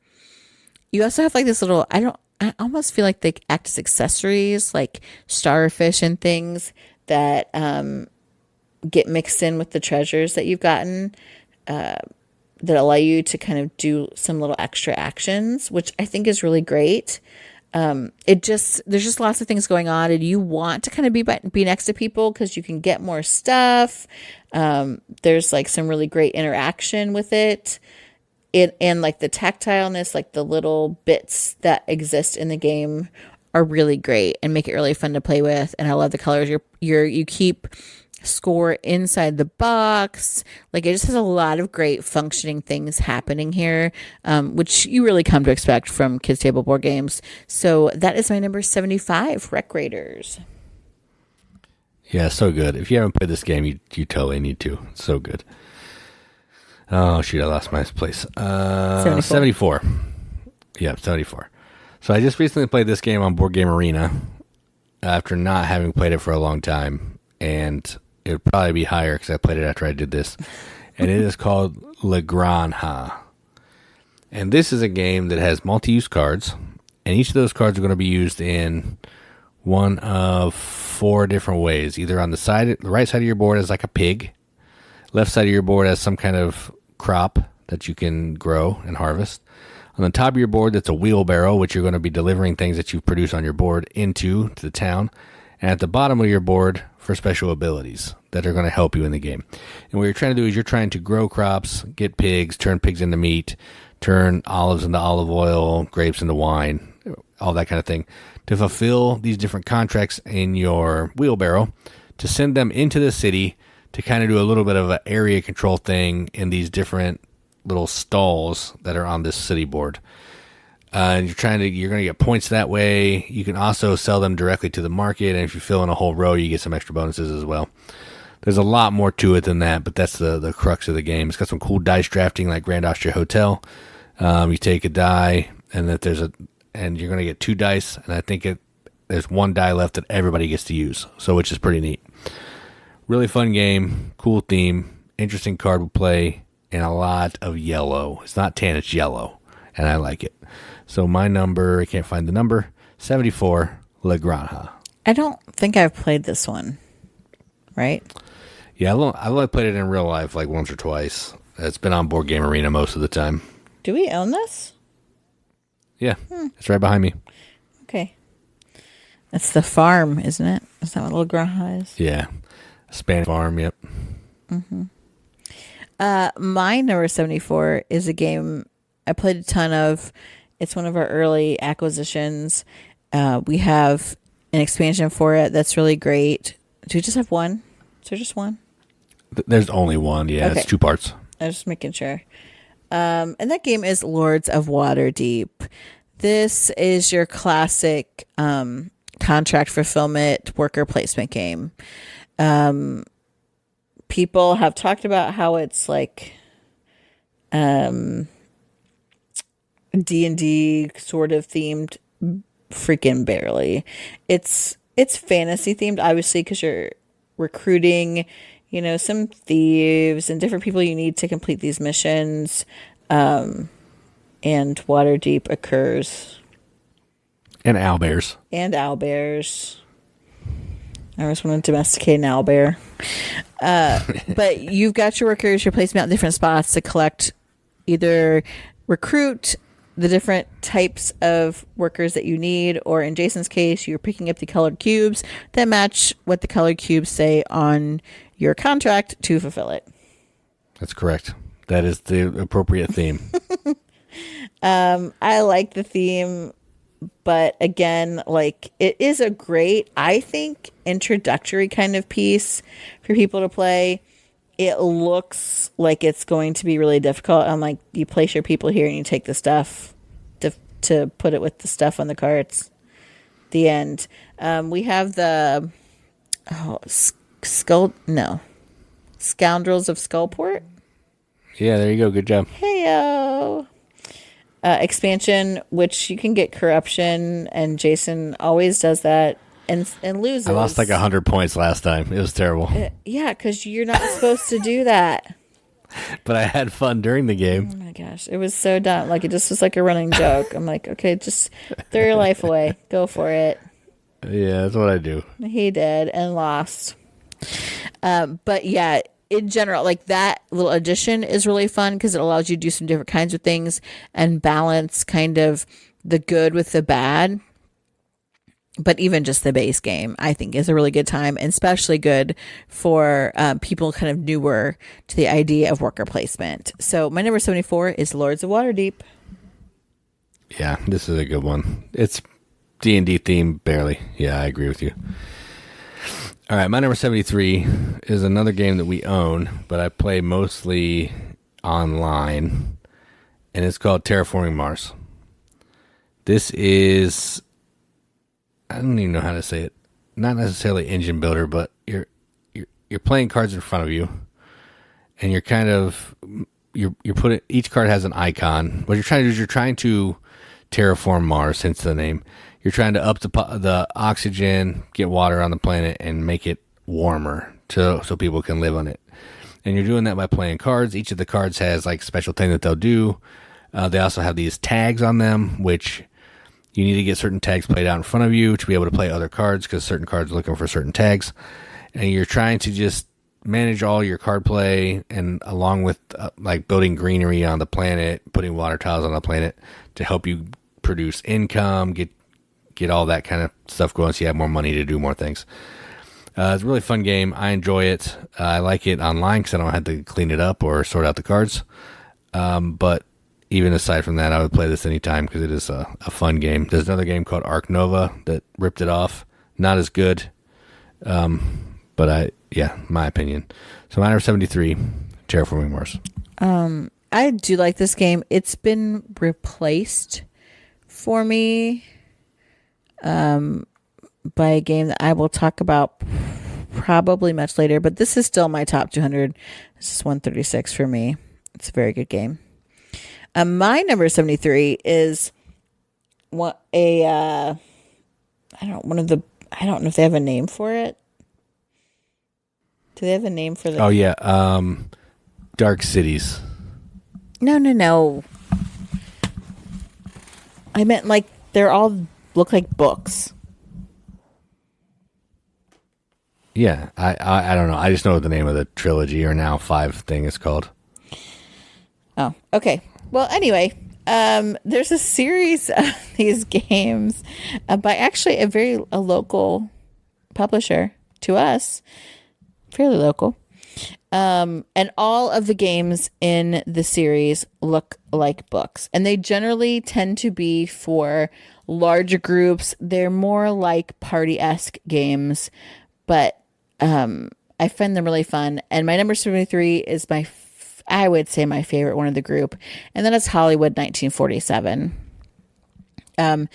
You also have like this little, I almost feel like they act as accessories, like starfish and things that get mixed in with the treasures that you've gotten that allow you to kind of do some little extra actions, which I think is really great. There's just lots of things going on, and you want to kind of be next to people because you can get more stuff. There's like some really great interaction with it. And like the tactileness, like the little bits that exist in the game are really great and make it really fun to play with. And I love the colors. You keep score inside the box. Like it just has a lot of great functioning things happening here, which you really come to expect from kids table board games. So that is my number 75, Wreck Raiders. Yeah, so good. If you haven't played this game, you totally need to. It's so good. Oh, shoot, I lost my place. 74. Yeah, 74. So I just recently played this game on Board Game Arena after not having played it for a long time. And it would probably be higher because I played it after I did this. And it is called Granja. And this is a game that has multi-use cards. And each of those cards are going to be used in one of 4 different ways. Either on the right side of your board as like a pig. Left side of your board as some kind of crop that you can grow and harvest. On the top of your board, that's a wheelbarrow, which you're going to be delivering things that you've produced on your board to the town. And at the bottom of your board for special abilities that are going to help you in the game. And what you're trying to do is you're trying to grow crops, get pigs, turn pigs into meat, turn olives into olive oil, grapes into wine, all that kind of thing, to fulfill these different contracts in your wheelbarrow, to send them into the city to kind of do a little bit of an area control thing in these different little stalls that are on this city board. And you're going to get points that way. You can also sell them directly to the market. And if you fill in a whole row, you get some extra bonuses as well. There's a lot more to it than that, but that's the crux of the game. It's got some cool dice drafting like Grand Austria Hotel. You take a die and and you're going to get 2 dice. And I think there's 1 die left that everybody gets to use. So, which is pretty neat. Really fun game, cool theme, interesting card play, and a lot of yellow. It's not tan, it's yellow, and I like it. So my number, I can't find the number, 74, Granja. I don't think I've played this one, right? Yeah, I've only played it in real life like once or twice. It's been on Board Game Arena most of the time. Do we own this? Yeah, It's right behind me. Okay. It's the farm, isn't it? Is that what Granja is? Yeah. Spanish farm, yep. Mm-hmm. My number 74 is a game I played a ton of. It's one of our early acquisitions. We have an expansion for it that's really great. Do we just have one? Is there just one? There's only one, yeah. Okay. It's 2 parts. I was just making sure. And that game is Lords of Waterdeep. This is your classic contract fulfillment worker placement game. People have talked about how it's like D&D sort of themed. Freaking barely. It's fantasy themed, obviously, because you're recruiting some thieves and different people you need to complete these missions. And Waterdeep occurs. And owlbears. I always want to domesticate an owlbear. But you've got your workers, you're placing them out in different spots to collect, either recruit the different types of workers that you need, or in Jason's case, you're picking up the colored cubes that match what the colored cubes say on your contract to fulfill it. That's correct. That is the appropriate theme. I like the theme, but again, like, it is a great, I think, introductory kind of piece for people to play. It looks like it's going to be really difficult. I'm like, you place your people here and you take the stuff to put it with the stuff on the carts. The end. We have the Scoundrels of Skullport. Yeah, there you go. Good job. Heyo. Expansion, which you can get corruption, and Jason always does that and loses. I lost like 100 points last time. It was terrible. Yeah, because you're not supposed to do that. But I had fun during the game. Oh my gosh, it was so dumb. Like, it just was like a running joke. I'm like, okay, just throw your life away. Go for it. Yeah, that's what I do. He did and lost. But yeah, in general, like, that little addition is really fun because it allows you to do some different kinds of things and balance kind of the good with the bad. But even just the base game, I think, is a really good time, and especially good for people kind of newer to the idea of worker placement. So my number 74 is Lords of Waterdeep. Yeah, this is a good one. It's D&D theme, barely. Yeah, I agree with you. All right, my number 73 is another game that we own, but I play mostly online, and it's called Terraforming Mars. This is, I don't even know how to say it. Not necessarily engine builder, but you're playing cards in front of you, and you're kind of you're putting, each card has an icon. What you're trying to do is you're trying to terraform Mars, hence the name. You're trying to up the oxygen, get water on the planet, and make it warmer so people can live on it. And you're doing that by playing cards. Each of the cards has like special thing that they'll do. They also have these tags on them, which you need to get certain tags played out in front of you to be able to play other cards, because certain cards are looking for certain tags. And you're trying to just manage all your card play, and along with like building greenery on the planet, putting water tiles on the planet to help you produce income, get all that kind of stuff going so you have more money to do more things. It's a really fun game. I enjoy it. I like it online because I don't have to clean it up or sort out the cards. But even aside from that, I would play this anytime because it is a fun game. There's another game called Ark Nova that ripped it off. Not as good. But my opinion. So my number 73, Terraforming Mars. I do like this game. It's been replaced for me by a game that I will talk about probably much later, but this is still my top 200. This is 136 for me. It's a very good game. My number 73 is I don't know if they have a name for it. Do they have a name for the? Oh yeah, Dark Cities. No. I meant like they're all look like books. Yeah, I don't know. I just know what the name of the trilogy or now 5 thing is called. Oh, okay. Well, anyway, there's a series of these games by actually a local publisher to us, fairly local. And all of the games in the series look like books, and they generally tend to be for larger groups. They're more like party-esque games, but I find them really fun. And my number 73 is I would say my favorite one of the group, and then it's Hollywood 1947. In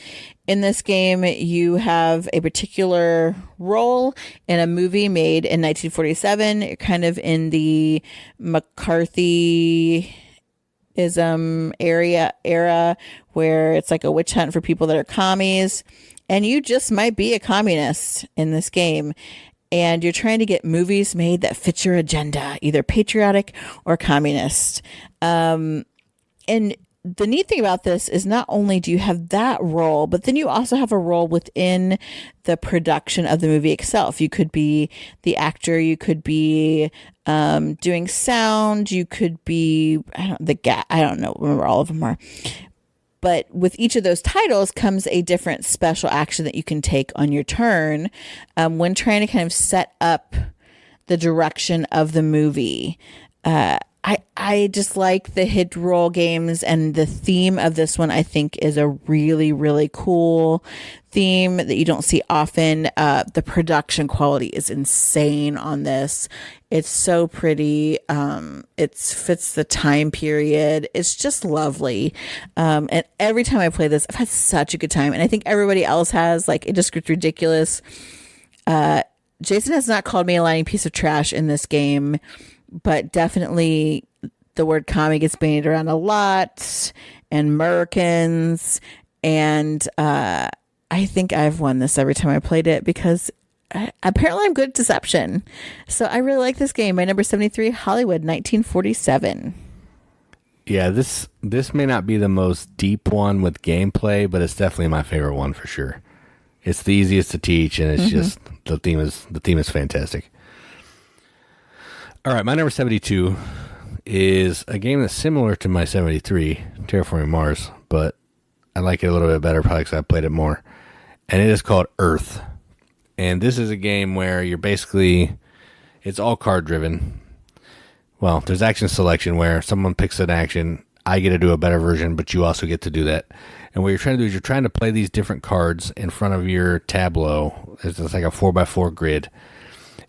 this game, you have a particular role in a movie made in 1947. You're kind of in the McCarthyism era where it's like a witch hunt for people that are commies, and you just might be a communist in this game. and you're trying to get movies made that fit your agenda, either patriotic or communist. And the neat thing about this is not only do you have that role, but then you also have a role within the production of the movie itself. You could be the actor, you could be doing sound, you could be, I don't know, remember all of them are. But with each of those titles comes a different special action that you can take on your turn when trying to kind of set up the direction of the movie. I just like the hit roll games, and the theme of this one I think is a really, really cool theme that you don't see often. The production quality is insane on this. It's so pretty. It fits the time period. It's just lovely. And every time I play this, I've had such a good time. And I think everybody else has. Like, it just gets ridiculous. Jason has not called me a lying piece of trash in this game, but definitely the word commie gets bandied around a lot, and Americans. And I think I've won this every time I played it because apparently I'm good at deception. So I really like this game. My number 73, Hollywood, 1947. Yeah, this may not be the most deep one with gameplay, but it's definitely my favorite one for sure. It's the easiest to teach, and it's just the theme is fantastic. All right, my number 72 is a game that's similar to my 73, Terraforming Mars, but I like it a little bit better probably because I played it more. And it is called Earth. And this is a game where you're basically, it's all card driven. Well, there's action selection where someone picks an action, I get to do a better version, but you also get to do that. And what you're trying to do is you're trying to play these different cards in front of your tableau. It's like a 4x4 grid.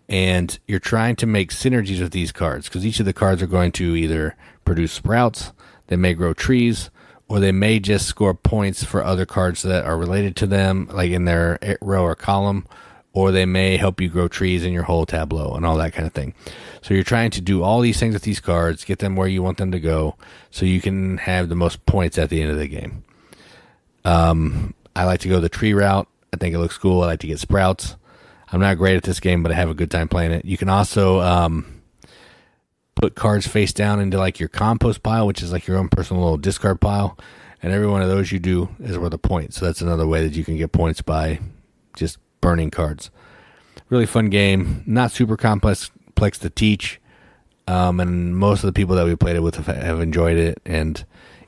And you're trying to make synergies with these cards because each of the cards are going to either produce sprouts, they may grow trees, or they may just score points for other cards that are related to them, like in their row or column, or they may help you grow trees in your whole tableau and all that kind of thing. So you're trying to do all these things with these cards, get them where you want them to go, so you can have the most points at the end of the game. I like to go the tree route. I think it looks cool. I like to get sprouts. I'm not great at this game, but I have a good time playing it. You can also put cards face down into like your compost pile, which is like your own personal little discard pile. And every one of those you do is worth a point. So that's another way that you can get points by just burning cards. Really fun game. Not super complex to teach. And most of the people that we played it with have enjoyed it. And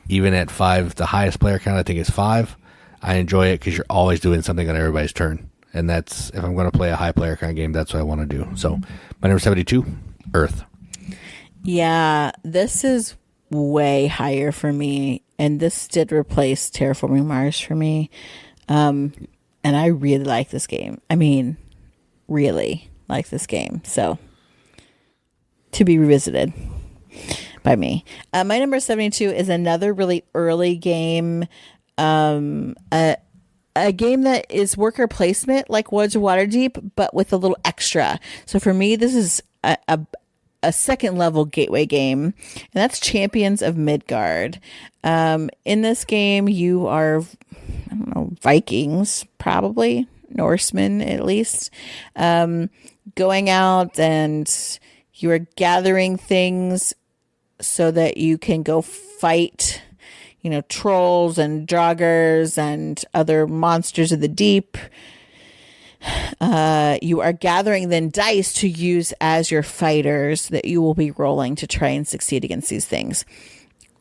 even at 5, the highest player count I think is 5. I enjoy it because you're always doing something on everybody's turn. And that's, if I'm going to play a high player kind of game, that's what I want to do. So my number 72, Earth. Yeah, this is way higher for me. And this did replace Terraforming Mars for me. And I really like this game. I mean, really like this game. So to be revisited by me. My number 72 is another really early game. A game that is worker placement like Woods of Waterdeep, but with a little extra. So for me, this is a second level gateway game, and that's Champions of Midgard. In this game, you are, I don't know, Vikings, probably, Norsemen at least, going out, and you are gathering things so that you can go fight, you know, trolls and draugrs and other monsters of the deep. You are gathering then dice to use as your fighters that you will be rolling to try and succeed against these things.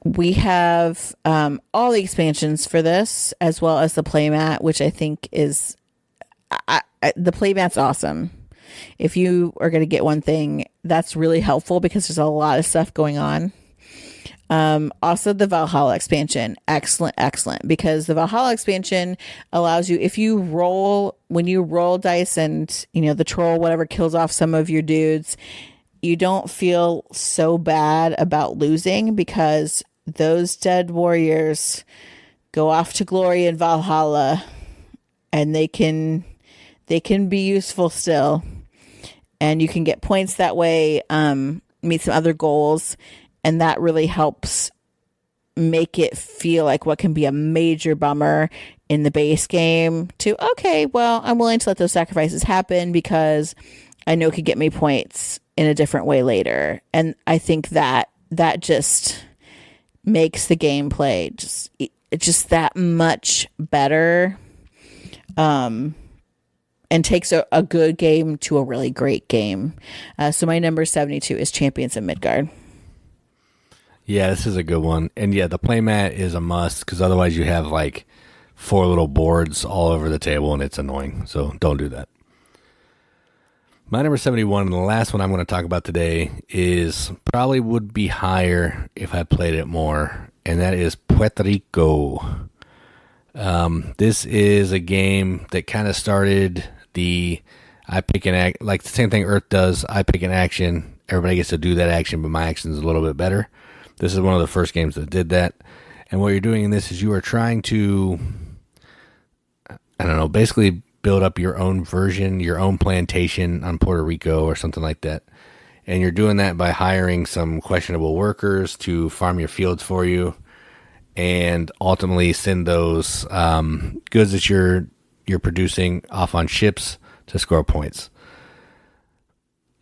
We have all the expansions for this, as well as the playmat, which I think is the playmat's awesome. If you are going to get one thing, that's really helpful because there's a lot of stuff going on. Also the Valhalla expansion, excellent, because the Valhalla expansion allows you, when you roll dice and, you know, the troll, whatever, kills off some of your dudes, you don't feel so bad about losing because those dead warriors go off to glory in Valhalla, and they can be useful still, and you can get points that way, meet some other goals. And that really helps make it feel like what can be a major bummer in the base game to, okay, well, I'm willing to let those sacrifices happen because I know could get me points in a different way later. And I think that just makes the gameplay just that much better. And takes a good game to a really great game. So my number 72 is Champions of Midgard. Yeah, this is a good one. And yeah, the playmat is a must because otherwise you have like 4 little boards all over the table and it's annoying. So don't do that. My number 71, and the last one I'm going to talk about today, is probably would be higher if I played it more, and that is Puerto Rico. This is a game that kind of started I pick an act, like the same thing Earth does. I pick an action. Everybody gets to do that action, but my action is a little bit better. This is one of the first games that did that. And what you're doing in this is you are trying to, I don't know, basically build up your own version, your own plantation on Puerto Rico or something like that. And you're doing that by hiring some questionable workers to farm your fields for you and ultimately send those goods that you're producing off on ships to score points.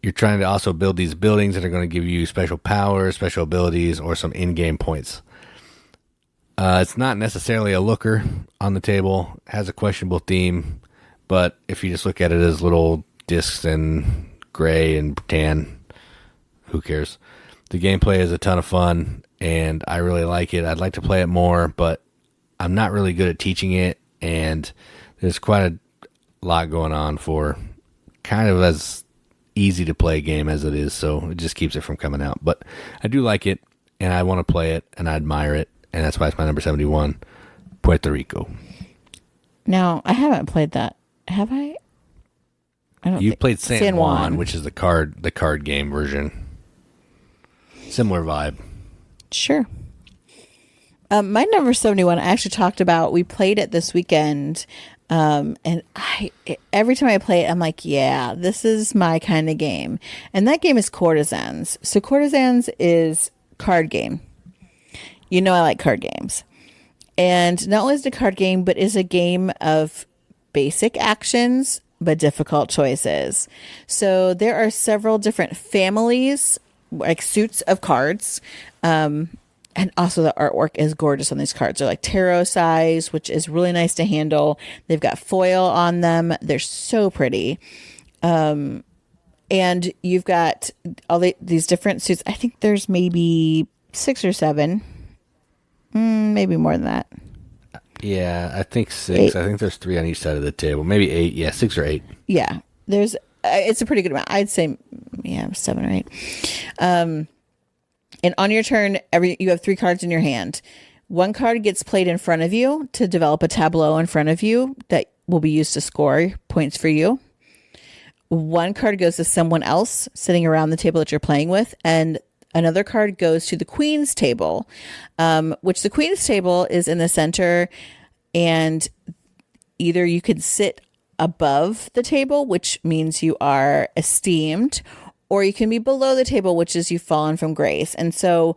You're trying to also build these buildings that are going to give you special powers, special abilities, or some in-game points. It's not necessarily a looker on the table. It has a questionable theme, but if you just look at it as little discs and gray and tan, who cares? The gameplay is a ton of fun, and I really like it. I'd like to play it more, but I'm not really good at teaching it, and there's quite a lot going on for kind of as easy to play a game as it is, so it just keeps it from coming out. But I do like it, and I want to play it, and I admire it, and that's why it's my number 71, Puerto Rico. Now, I haven't played that. Have I? You've played San Juan, which is the card game version. Similar vibe. Sure. My number 71, I actually talked about. We played it this weekend, and every time I play it, I'm like, yeah, this is my kind of game. And that game is Courtisans. So Courtisans is card game. You know I like card games. And not only is it a card game, but is a game of basic actions, but difficult choices. So there are several different families, like suits of cards. And also the artwork is gorgeous on these cards. They're like tarot size, which is really nice to handle. They've got foil on them. They're so pretty. And you've got all these different suits. I think there's maybe 6 or 7. Maybe more than that. Yeah, I think 6. 8. I think there's 3 on each side of the table. Maybe 8. Yeah, 6 or 8. Yeah, there's. It's a pretty good amount. I'd say, 7 or 8. And on your turn, you have 3 cards in your hand. 1 card gets played in front of you to develop a tableau in front of you that will be used to score points for you. 1 card goes to someone else sitting around the table that you're playing with, and another card goes to the Queen's table, which the Queen's table is in the center, and either you could sit above the table, which means you are esteemed, or you can be below the table, which is you've fallen from grace. And so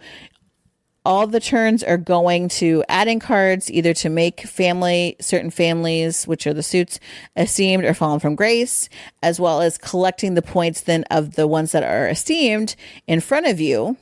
all the turns are going to adding cards either to make certain families, which are the suits, esteemed or fallen from grace, as well as collecting the points then of the ones that are esteemed in front of you,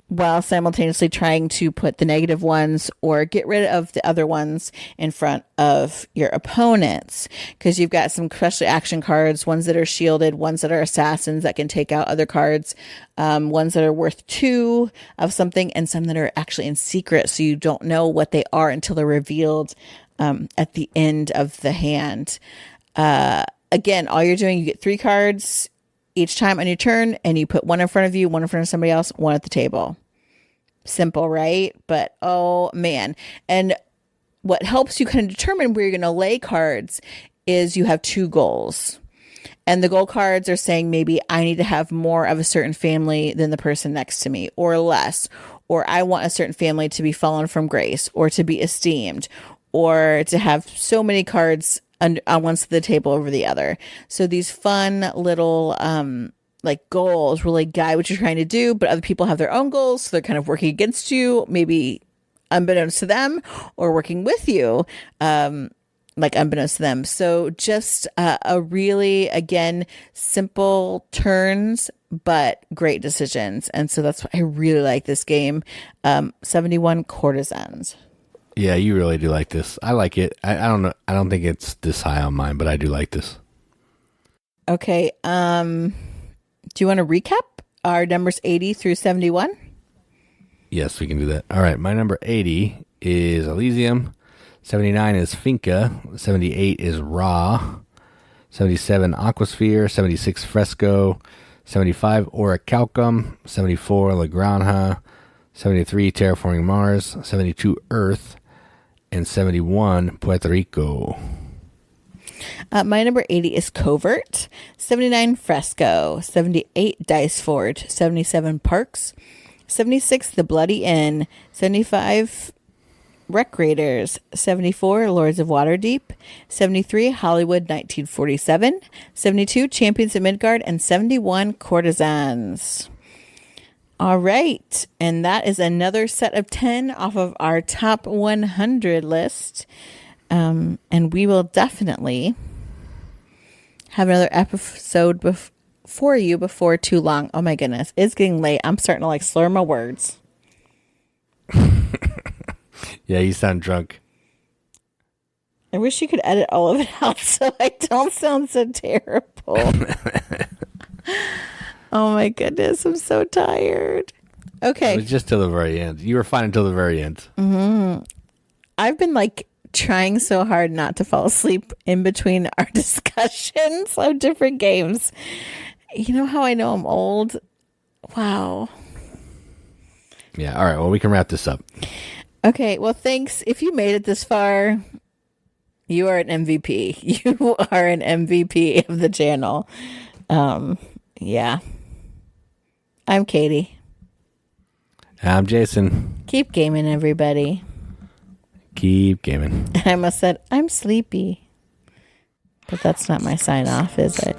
while simultaneously trying to put the negative ones or get rid of the other ones in front of your opponents. Because you've got some special action cards, ones that are shielded, ones that are assassins that can take out other cards, ones that are worth 2 of something, and some that are actually in secret, so you don't know what they are until they're revealed at the end of the hand. Again, all you're doing, you get 3 cards each time on your turn, and you put 1 in front of you, 1 in front of somebody else, 1 at the table. Simple, right? But oh man. And what helps you kind of determine where you're going to lay cards is you have 2 goals. And the goal cards are saying maybe I need to have more of a certain family than the person next to me, or less. Or I want a certain family to be fallen from grace, or to be esteemed, or to have so many cards on one side of the table over the other. So these fun little like goals really guide what you're trying to do, but other people have their own goals, so they're kind of working against you, maybe unbeknownst to them, or working with you. like unbeknownst to them. So just a really, again, simple turns, but great decisions. And so that's why I really like this game. 71 Courtisans. Yeah, you really do like this. I like it. I don't know. I don't think it's this high on mine, but I do like this. Okay. Do you want to recap our numbers 80 through 71? Yes, we can do that. All right. My number 80 is Elysium. 79 is Finca. 78 is Ra. 77 Aquasphere. 76 Fresco. 75 Orichalcum. 74 La Granja. 73 Terraforming Mars. 72 Earth. And 71 Puerto Rico. My number 80 is Covert. 79 Fresco. 78 Dice Forge. 77 Parks. 76 The Bloody Inn. 75 Wreck Raiders. 74 Lords of Waterdeep. 73 Hollywood 1947. 72 Champions of Midgard. And 71 Courtisans. All right. And that is another set of 10 off of our top 100 list. And we will definitely have another episode for you before too long. Oh my goodness. It's getting late. I'm starting to like slur my words. Yeah, you sound drunk. I wish you could edit all of it out so I don't sound so terrible. Oh my goodness. I'm so tired. Okay. It was just till the very end. You were fine until the very end. Mm-hmm. I've been like trying so hard not to fall asleep in between our discussions of different games. You know how I know I'm old? Wow. Yeah. All right. Well, we can wrap this up. Okay. Well, thanks. If you made it this far, you are an MVP. You are an MVP of the channel. Yeah. I'm Katie. I'm Jason. Keep gaming, everybody. Keep gaming. I almost said, I'm sleepy. But that's not my sign off, is it?